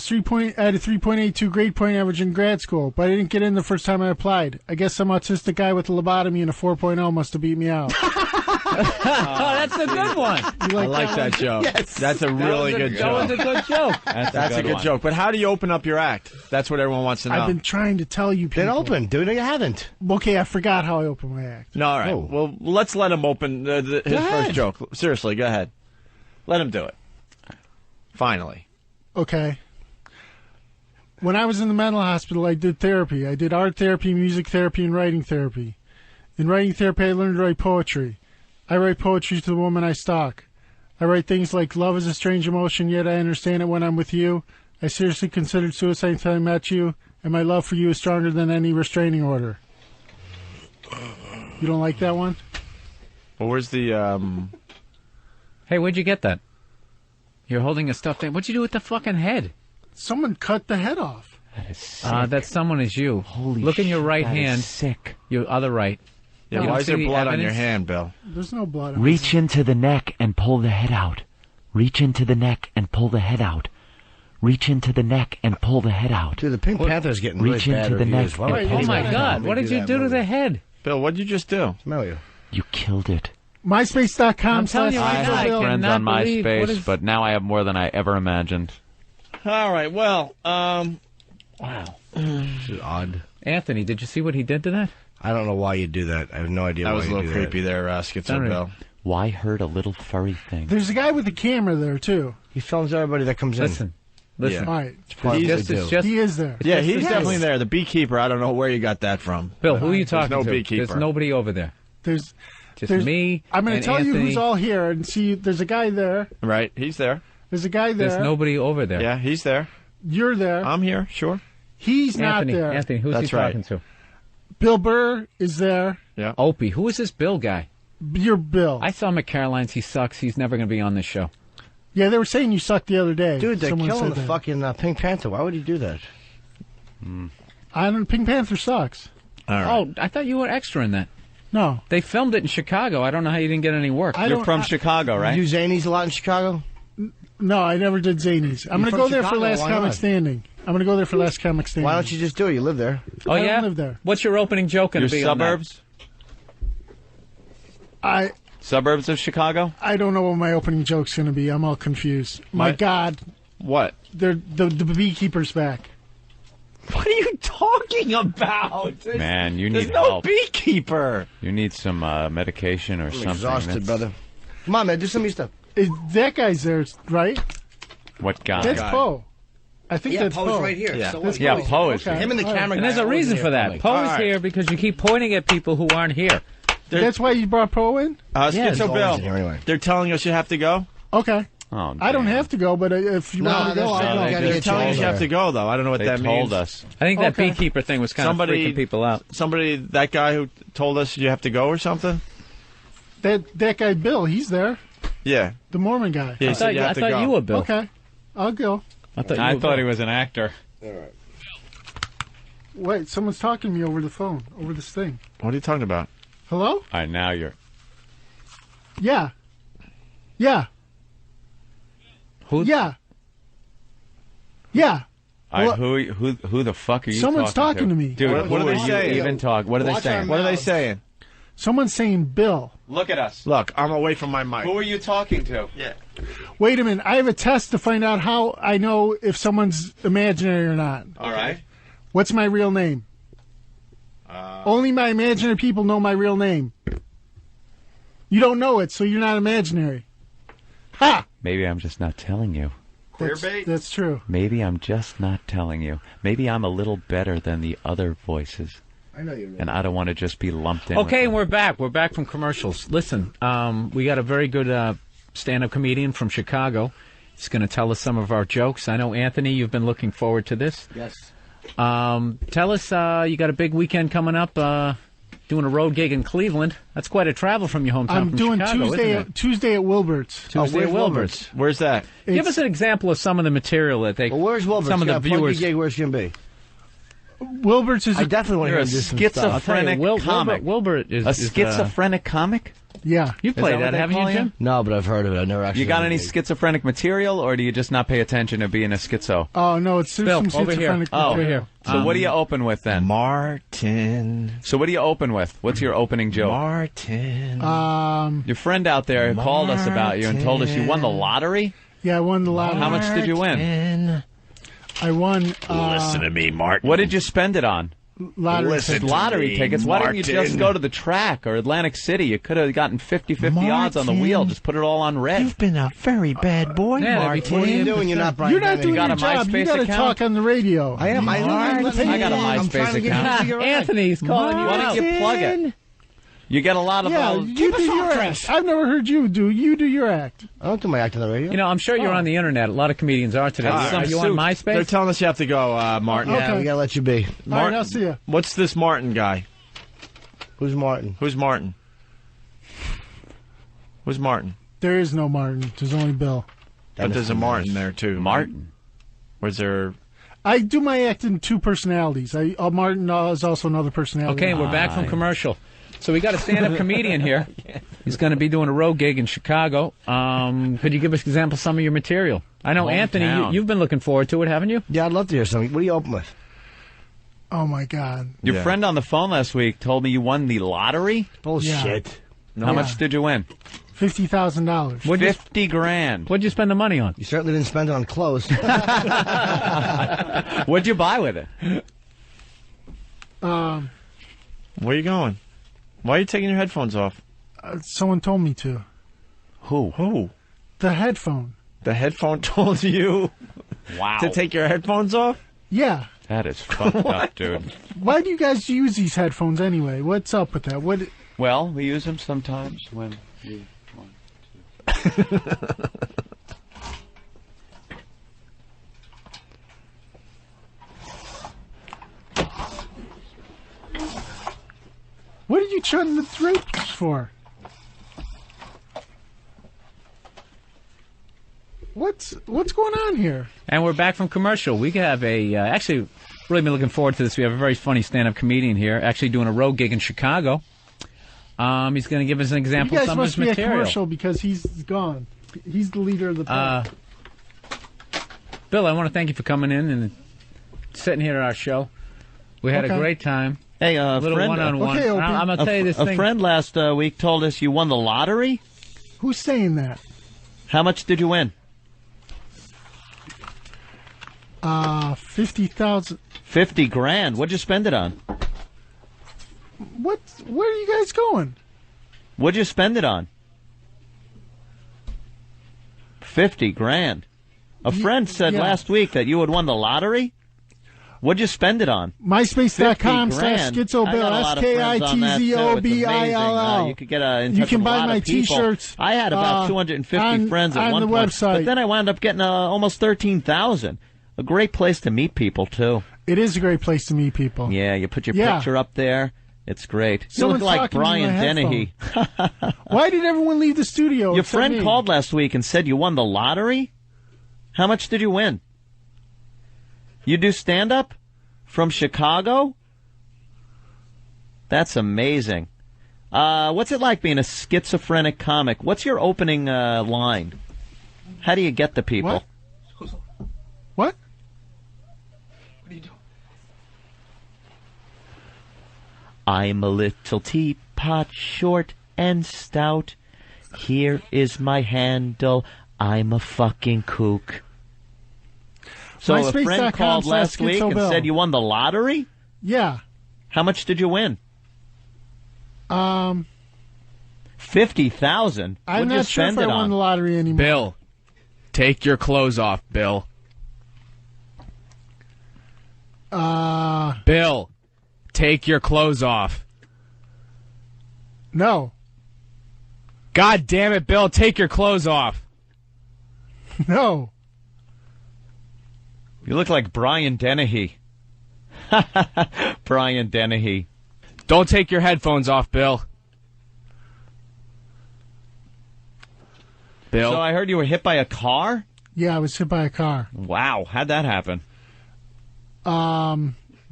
3.82 grade point average in grad school, but I didn't get in the first time I applied. I guess some autistic guy with a lobotomy and a 4.0 must have beat me out. That's a good one. I like that joke. Yes. That's a really good joke. That was a good joke. That's a good joke. But how do you open up your act? That's what everyone wants to know. I've been trying to tell you people. Then open. Do it. You haven't. Okay, I forgot how I open my act. No, all right. Well, let's let him open his first joke. Seriously, go ahead. Let him do it. Finally. Okay. When I was in the mental hospital, I did therapy. I did art therapy, music therapy, and writing therapy. In writing therapy, I learned to write poetry. I write poetry to the woman I stalk. I write things like, love is a strange emotion, yet I understand it when I'm with you. I seriously considered suicide until I met you, and my love for you is stronger than any restraining order. You don't like that one? Well, where's the, Hey, where'd you get that? You're holding a stuffed animal. What'd you do with the fucking head? Someone cut the head off. That is sick. That someone is you. Holy Look in your right that is hand. sick. Your other right. Yeah, You why don't is see there the blood on your evidence? hand, Bill? There's no blood on Reach into the neck and pull the head out. Reach into the neck and pull the head out. Reach into the neck and pull the head out. Dude, the Pink Panther's getting Reach really bad into the reviews. neck Why and would pull you Oh, do my that? God. What did you do to the head? Bill, what did you just do? Smell you. You killed it. MySpace.com I'm telling you right I now, I have friends cannot on believe what MySpace, is- but now I have more than I ever imagined. All right, well, Wow. This is odd. Anthony, did you see what he did to that? I don't know why you do that. I have no idea that why was a you little do creepy that. there, Skitzo All right. Bill. Why hurt a little furry thing? There's a guy with a camera there, too. He films everybody that comes Listen. Yeah. All right. It's just, He is there. Yeah, he's Yes. definitely there. The beekeeper, I don't know where you got that from. Bill, who are you There's talking no to? beekeeper. There's nobody over there. There's Just me. I'm going and to tell you Anthony. who's all here and see. There's a guy there. Right, he's there. There's a guy there. There's nobody over there. Yeah, he's there. You're there. I'm here, sure. He's Anthony, not there. Anthony, who's That's he right. talking to? Bill Burr is there. Yeah. Opie. Who is this Bill guy? You're Bill. I saw him at Caroline's. He sucks. He's never going to be on this show. Yeah, they were saying you sucked the other day. Dude, they're Someone killing said the that. fucking Pink Panther. Why would you do that? I don't. Pink Panther sucks. All right. Oh, I thought you were extra in that. No. They filmed it in Chicago. I don't know how you didn't get any work. You're from Chicago, right? You do Zanies a lot in Chicago? No, I never did Zanies. I'm You're going to from go there for Chicago, Last why Comic not? Standing. I'm going to go there for Last Comic Standing. Why don't you just do it? You live there. Oh, I yeah? don't live there. What's your opening joke going Your to be on that? suburbs? Suburbs of Chicago? I don't know what my opening joke's going to be. I'm all confused. My What? God. What? The beekeeper's back. What are you talking about? Man, you There's need no help. beekeeper. You need some medication or something. Exhausted, That's- brother. Come on, man. Do some of your stuff. That guy's there, right? What guy? That's Poe. I think Yeah, that's Poe's Poe. right here. Yeah. So That's Yeah, Poe. Poe is Okay. here. Him and the All right. camera And guy there's a are reason over for there that. filming. Poe All is right. here because you keep pointing at people who aren't here. That's why you brought Poe in? Yeah, Skitzo he's always Bill, in here anyway. they're telling us you have to go? Okay. Oh, I don't damn. have to go, but if you No, want me to they're go, saying I'll you go. gotta They're get telling us you over have to go, though. I don't know what They that told means. us. I think that Okay. beekeeper thing was kind of Somebody- freaking people out. Somebody, that guy who told us you have to go or something? That guy, Bill, he's there. Yeah. The Mormon guy. Yeah, he I said thought, you I have to thought go. you were Bill. Okay. I'll go. I thought, I thought he was an actor. Wait, someone's talking to me over the phone, over this thing. What are you talking about? Hello? All right, now you're. Yeah. Yeah. Who's? Yeah. Yeah. All right, Well, who the fuck are you Someone's talking to me. Dude, What who are are they you saying? even talking? What are they Watch saying? What are they saying? Someone's saying Bill. Look at us. Look, I'm away from my mic. Who are you talking to? Yeah. Wait a minute. I have a test to find out how I know if someone's imaginary or not. All right. What's my real name? Only my imaginary people know my real name. You don't know it, so you're not imaginary. Ha! Maybe I'm just not telling you. That's true. Maybe I'm just not telling you. Maybe I'm a little better than the other voices. I know you're And I don't want to just be lumped in. Okay, with and we're back. We're back from commercials. Listen, we got a very good stand-up comedian from Chicago. He's going to tell us some of our jokes. I know, Anthony, you've been looking forward to this. Yes. Tell us, you got a big weekend coming up, doing a road gig in Cleveland. That's quite a travel from your hometown I'm from doing Chicago, isn't it? Tuesday at Wilbert's. Tuesday at Wilbert's. Where's that? Give us an example of some of the material that they. Well, where's Wilbur? Some of the Plug your viewers. gig, where's it going to be? Wilbert's is. I definitely want to You're hear a him do some stuff. schizophrenic comic. Wilbert is a schizophrenic comic? Yeah. You played that, haven't you, Jim? No, but I've heard of it. I've never actually. You got heard any of it. schizophrenic material, or do you just not pay attention to being a schizo? Oh no, it's Bill, some over here. schizophrenic. Over here. So what do you open with then? Martin. So what do you open with? What's your opening joke? Martin. Your friend out there called us about you and told us you won the lottery? Yeah, I won the lottery. How much did you win? I won. Listen to me, Martin. What did you spend it on? Lottery Lottery tickets. Why didn't you just go to the track or Atlantic City? You could have gotten 50-50 odds on the wheel. Just put it all on red. You've been a very bad boy, Martin. What are you doing? You're not Brian. You're not doing got your a job. You MySpace got to account? talk on the radio. I am. I got a I'm MySpace trying to get account. you to your Anthony's calling you Why out. don't you plug it? You get a lot of. Yeah, you do your act. I've never heard you do. You do your act. I don't do my act on the radio. You know, I'm sure you're on the internet. A lot of comedians are today. Are you on MySpace? They're telling us you have to go, Martin. Yeah, we gotta let you be. All right, I'll see you. What's this Martin guy? Who's Martin? Who's Martin? Who's Martin? There is no Martin. There's only Bill. But there's a Martin there, too. Martin? Was there... I do my act in two personalities. Martin is also another personality. Okay, we're back from commercial. So we got a stand-up comedian here. He's going to be doing a road gig in Chicago. Could you give us an example of some of your material? I know, Anthony, you've been looking forward to it, haven't you? Yeah, I'd love to hear something. What do you open with? Oh, my God. Your friend on the phone last week told me you won the lottery? Bullshit. Yeah. How much did you win? $50,000. $50,000. What'd you spend the money on? You certainly didn't spend it on clothes. What'd you buy with it? Where are you going? Why are you taking your headphones off? Someone told me to. Who? The headphone. The headphone told you Wow. to take your headphones off? Yeah. That is fucked up, dude. Why do you guys use these headphones anyway? What's up with that? What? Well, we use them sometimes when you want What did you turn the drapes for? What's going on here? And we're back from commercial. We have actually, really been looking forward to this. We have a very funny stand-up comedian here, actually doing a road gig in Chicago. He's going to give us an example of some of his You guys must be material. at commercial because he's gone. He's the leader of the pack. Bill, I want to thank you for coming in and sitting here at our show. We had a great time. Hey, a little friend, one-on-one. Okay, Opie. I'm going to tell you this a thing. friend last week told us you won the lottery. Who's saying that? How much did you win? 50,000. $50,000. What'd you spend it on? What? Where are you guys going? What'd you spend it on? $50,000. A friend said last week that you had won the lottery. What'd you spend it on? MySpace.com/SkitzoBill. SKITZOBILL. You could get in touch You can with a buy lot my of people. T-shirts. I had about 250 friends at on one the point, website. but then I wound up getting almost 13,000. A great place to meet people too. It is a great place to meet people. Yeah, you put your Yeah. picture up there. It's great. You Someone's look like talking to Brian my Dennehy. Why did everyone leave the studio? Your except friend me? called last week and said you won the lottery? How much did you win? You do stand-up? From Chicago? That's amazing. What's it like being a schizophrenic comic? What's your opening line? How do you get the people? What? I'm a little teapot, short and stout. Here is my handle. I'm a fucking kook. So a friend called last week and said you won the lottery? Yeah. How much did you win? I'm $50,000. What'd you not sure spend if I it won on? the lottery anymore. Bill, take your clothes off, Bill. Bill, take your clothes off. No. God damn it, Bill, take your clothes off. No. You look like Brian Dennehy. Brian Dennehy. Don't take your headphones off, Bill. Bill. So I heard you were hit by a car? Yeah, I was hit by a car. Wow, how'd that happen?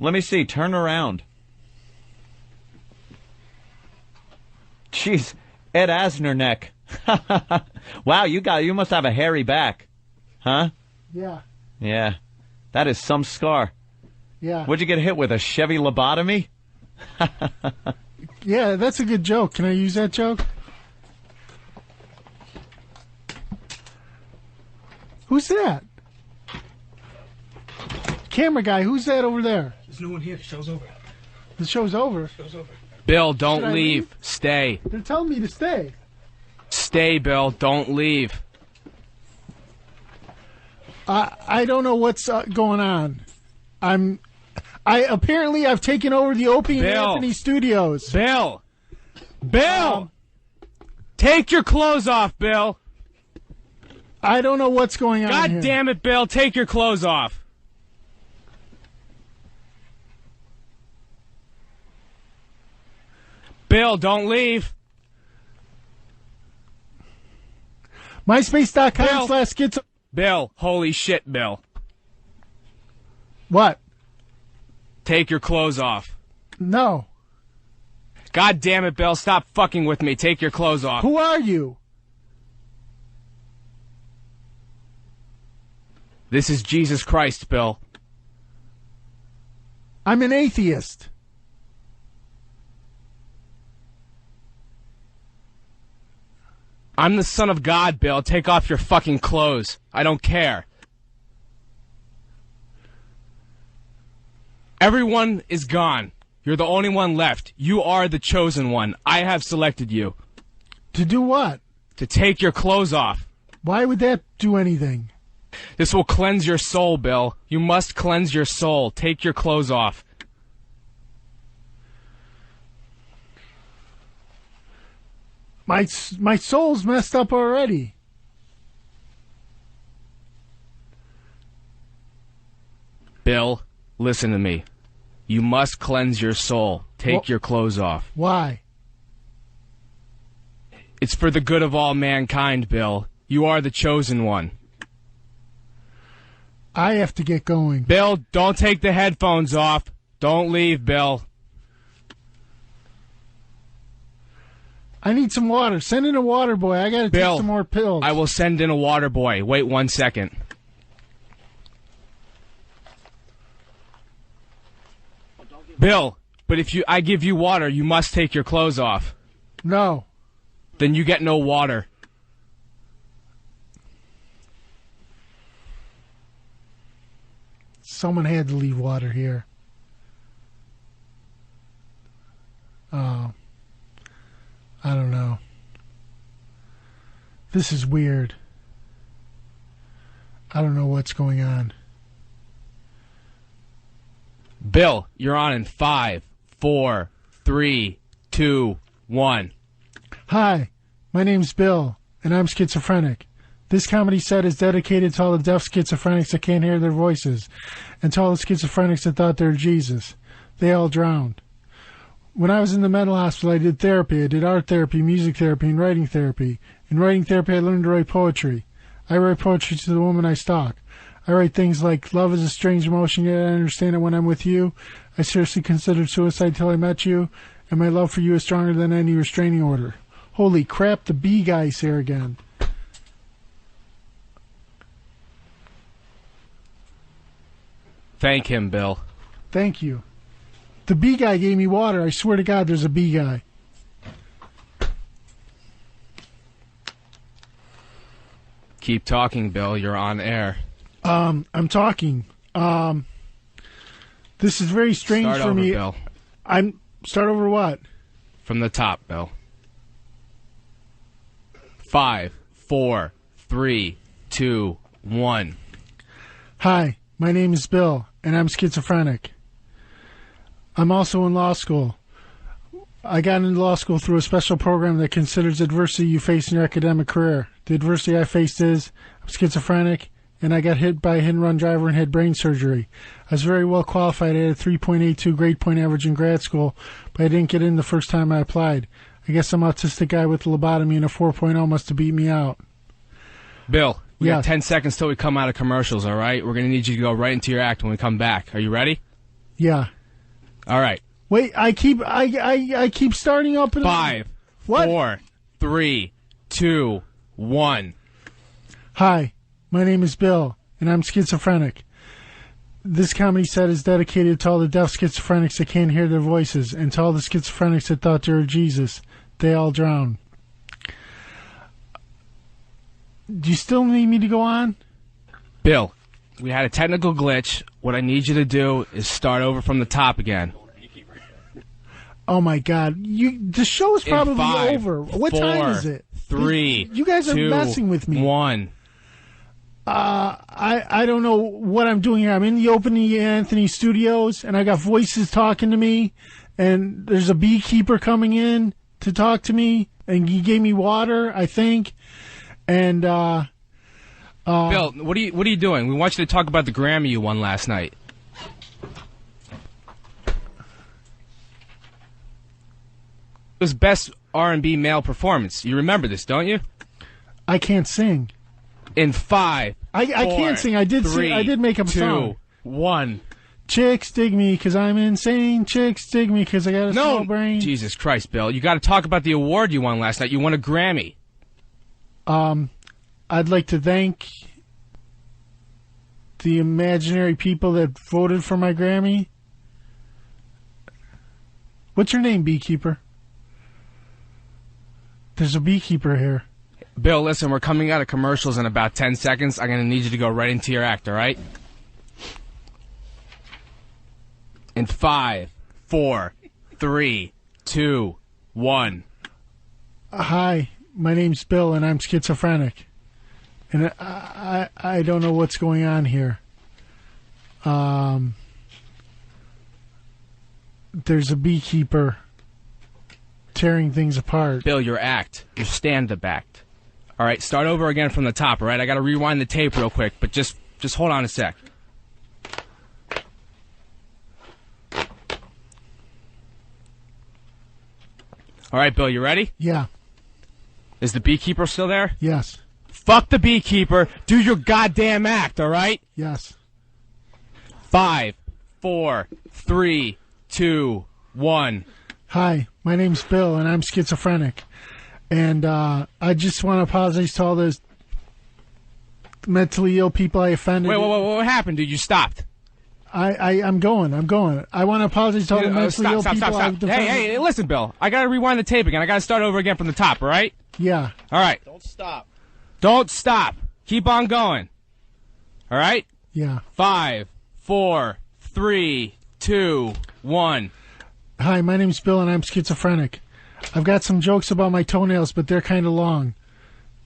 Let me see. Turn around. Jeez, Ed Asner neck. Wow, you must have a hairy back, huh? Yeah. Yeah, that is some scar. Yeah. What'd you get hit with? A Chevy lobotomy? Yeah, that's a good joke. Can I use that joke? Who's that? Camera guy, who's that over there? There's no one here. The show's over. The show's over? Show's over. Bill, Should don't I leave. leave? Stay. They're telling me to stay. Stay, Bill. Don't leave. I don't know what's going on. Apparently I've taken over the Opie and Bill. Anthony studios. Bill! Take your clothes off, Bill! I don't know what's going on God here. damn it, Bill. Take your clothes off. Bill, don't leave. MySpace.com/Skitzo. Bill, holy shit, Bill. What? Take your clothes off. No. God damn it, Bill. Stop fucking with me. Take your clothes off. Who are you? This is Jesus Christ, Bill. I'm an atheist. I'm the son of God, Bill. Take off your fucking clothes. I don't care. Everyone is gone. You're the only one left. You are the chosen one. I have selected you. To do what? To take your clothes off. Why would that do anything? This will cleanse your soul, Bill. You must cleanse your soul. Take your clothes off. My soul's messed up already. Bill, listen to me. You must cleanse your soul. Take your clothes off. Why? It's for the good of all mankind, Bill. You are the chosen one. I have to get going. Bill, don't take the headphones off. Don't leave, Bill. I need some water. Send in a water boy. I gotta take some more pills. I will send in a water boy. Wait 1 second. Bill, but if I give you water, you must take your clothes off. No. Then you get no water. Someone had to leave water here. Oh. I don't know. This is weird. I don't know what's going on. Bill, you're on in 5, 4, 3, 2, 1. Hi, my name's Bill, and I'm schizophrenic. This comedy set is dedicated to all the deaf schizophrenics that can't hear their voices, and to all the schizophrenics that thought they were Jesus. They all drowned. When I was in the mental hospital, I did therapy. I did art therapy, music therapy, and writing therapy. In writing therapy, I learned to write poetry. I write poetry to the woman I stalk. I write things like, love is a strange emotion, yet I understand it when I'm with you. I seriously considered suicide till I met you, and my love for you is stronger than any restraining order. Holy crap, the bee guy's here again. Thank him, Bill. Thank you. The bee guy gave me water. I swear to God, there's a bee guy. Keep talking, Bill. You're on air. I'm talking. This is very strange Start for over, me. Bill. Start over what? From the top, Bill. 5, 4, 3, 2, 1. Hi, my name is Bill, and I'm schizophrenic. I'm also in law school. I got into law school through a special program that considers adversity you face in your academic career. The adversity I faced is I'm schizophrenic, and I got hit by a hit-and-run driver and had brain surgery. I was very well qualified. I had a 3.82 grade point average in grad school, but I didn't get in the first time I applied. I guess some autistic guy with a lobotomy and a 4.0 must have beat me out. Bill, we Yes. got 10 seconds till we come out of commercials, all right? We're going to need you to go right into your act when we come back. Are you ready? Yeah. All right. Wait, I keep starting up. 5, What? 4, 3, 2, 1. Hi, my name is Bill, and I'm schizophrenic. This comedy set is dedicated to all the deaf schizophrenics that can't hear their voices, and to all the schizophrenics that thought they were Jesus. They all drowned. Do you still need me to go on? Bill, we had a technical glitch. What I need you to do is start over from the top again. Oh my God! The show's probably 5, over. What 4, time is it? 3. You guys are 2, messing with me. 1. I don't know what I'm doing here. I'm in the Opie Anthony Studios, and I got voices talking to me, and there's a beekeeper coming in to talk to me, and he gave me water, I think, and Bill, what are you doing? We want you to talk about the Grammy you won last night. It was best R&B male performance. You remember this, don't you? I can't sing. In 5, I can't sing. I did 3, sing. I did make up a 2, song. 1. Chicks dig me because I'm insane. Chicks dig me because I got a small brain. Jesus Christ, Bill. You got to talk about the award you won last night. You won a Grammy. I'd like to thank the imaginary people that voted for my Grammy. What's your name, beekeeper? There's a beekeeper here. Bill, listen, we're coming out of commercials in about 10 seconds. I'm going to need you to go right into your act, all right? In 5, 4, 3, 2, 1. Hi, my name's Bill, and I'm schizophrenic. And I don't know what's going on here. There's a beekeeper tearing things apart. Bill, your act. Your stand-up act. All right, start over again from the top, all right? I got to rewind the tape real quick, but just hold on a sec. All right, Bill, you ready? Yeah. Is the beekeeper still there? Yes. Fuck the beekeeper. Do your goddamn act, all right? Yes. 5, 4, 3, 2, 1. Hi, my name's Bill, and I'm schizophrenic. And I just want to apologize to all those mentally ill people I offended. Wait, what happened, dude? You stopped. I'm going. I want to apologize to all the mentally ill people I've offended. Hey, listen, Bill. I got to rewind the tape again. I got to start over again from the top, all right? Yeah. All right. Don't stop. Keep on going. All right? Yeah. 5, 4, 3, 2, 1. Hi, my name's Bill, and I'm schizophrenic. I've got some jokes about my toenails, but they're kind of long.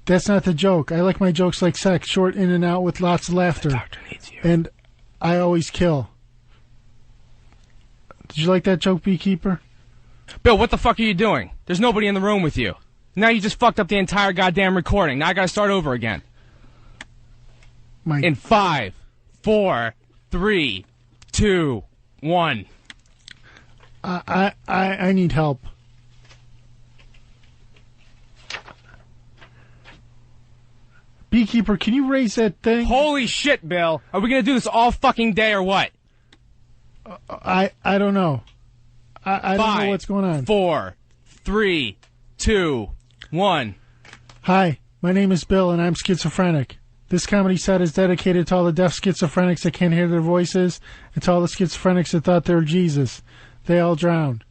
That's not the joke. I like my jokes like sex, short in and out with lots of laughter. The doctor needs you. And I always kill. Did you like that joke, beekeeper? Bill, what the fuck are you doing? There's nobody in the room with you. Now you just fucked up the entire goddamn recording. Now I gotta start over again. In 5, 4, 3, 2, 1. I need help. Beekeeper, can you raise that thing? Holy shit, Bill. Are we going to do this all fucking day or what? I don't know. I don't know what's going on. 4, 3, 2, 1. Hi, my name is Bill, and I'm schizophrenic. This comedy set is dedicated to all the deaf schizophrenics that can't hear their voices, and to all the schizophrenics that thought they were Jesus. They all drowned.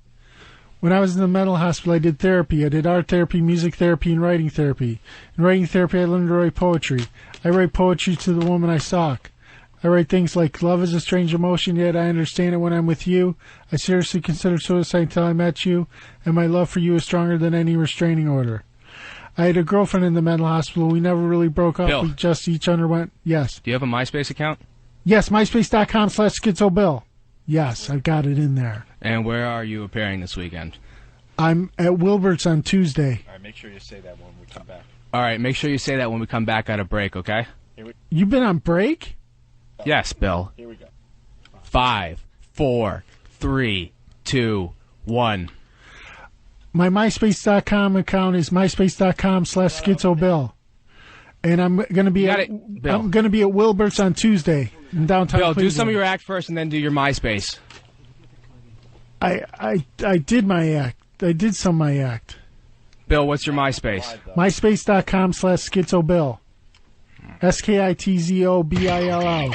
When I was in the mental hospital, I did therapy. I did art therapy, music therapy, and writing therapy. In writing therapy, I learned to write poetry. I write poetry to the woman I stalk. I write things like, love is a strange emotion, yet I understand it when I'm with you. I seriously considered suicide until I met you, and my love for you is stronger than any restraining order. I had a girlfriend in the mental hospital. We never really broke up. Bill. We just each underwent. Yes. Do you have a MySpace account? Yes, myspace.com/schizobill. Yes, I've got it in there. And where are you appearing this weekend? I'm at Wilbert's on Tuesday. All right, make sure you say that when we come back. All right, make sure you say that when we come back out of break, okay? You've been on break? Yes, Bill. Here we go. 5, 4, 3, 2, 1. My MySpace.com account is myspace.com/schizobill. And I'm going to be I'm going to be at Wilbert's on Tuesday in downtown Bill, Cleveland. do some of your act first and then do your MySpace. I did my act. I did some of my act. Bill, what's your MySpace? MySpace.com/SkitzoBill. SkitzoBill.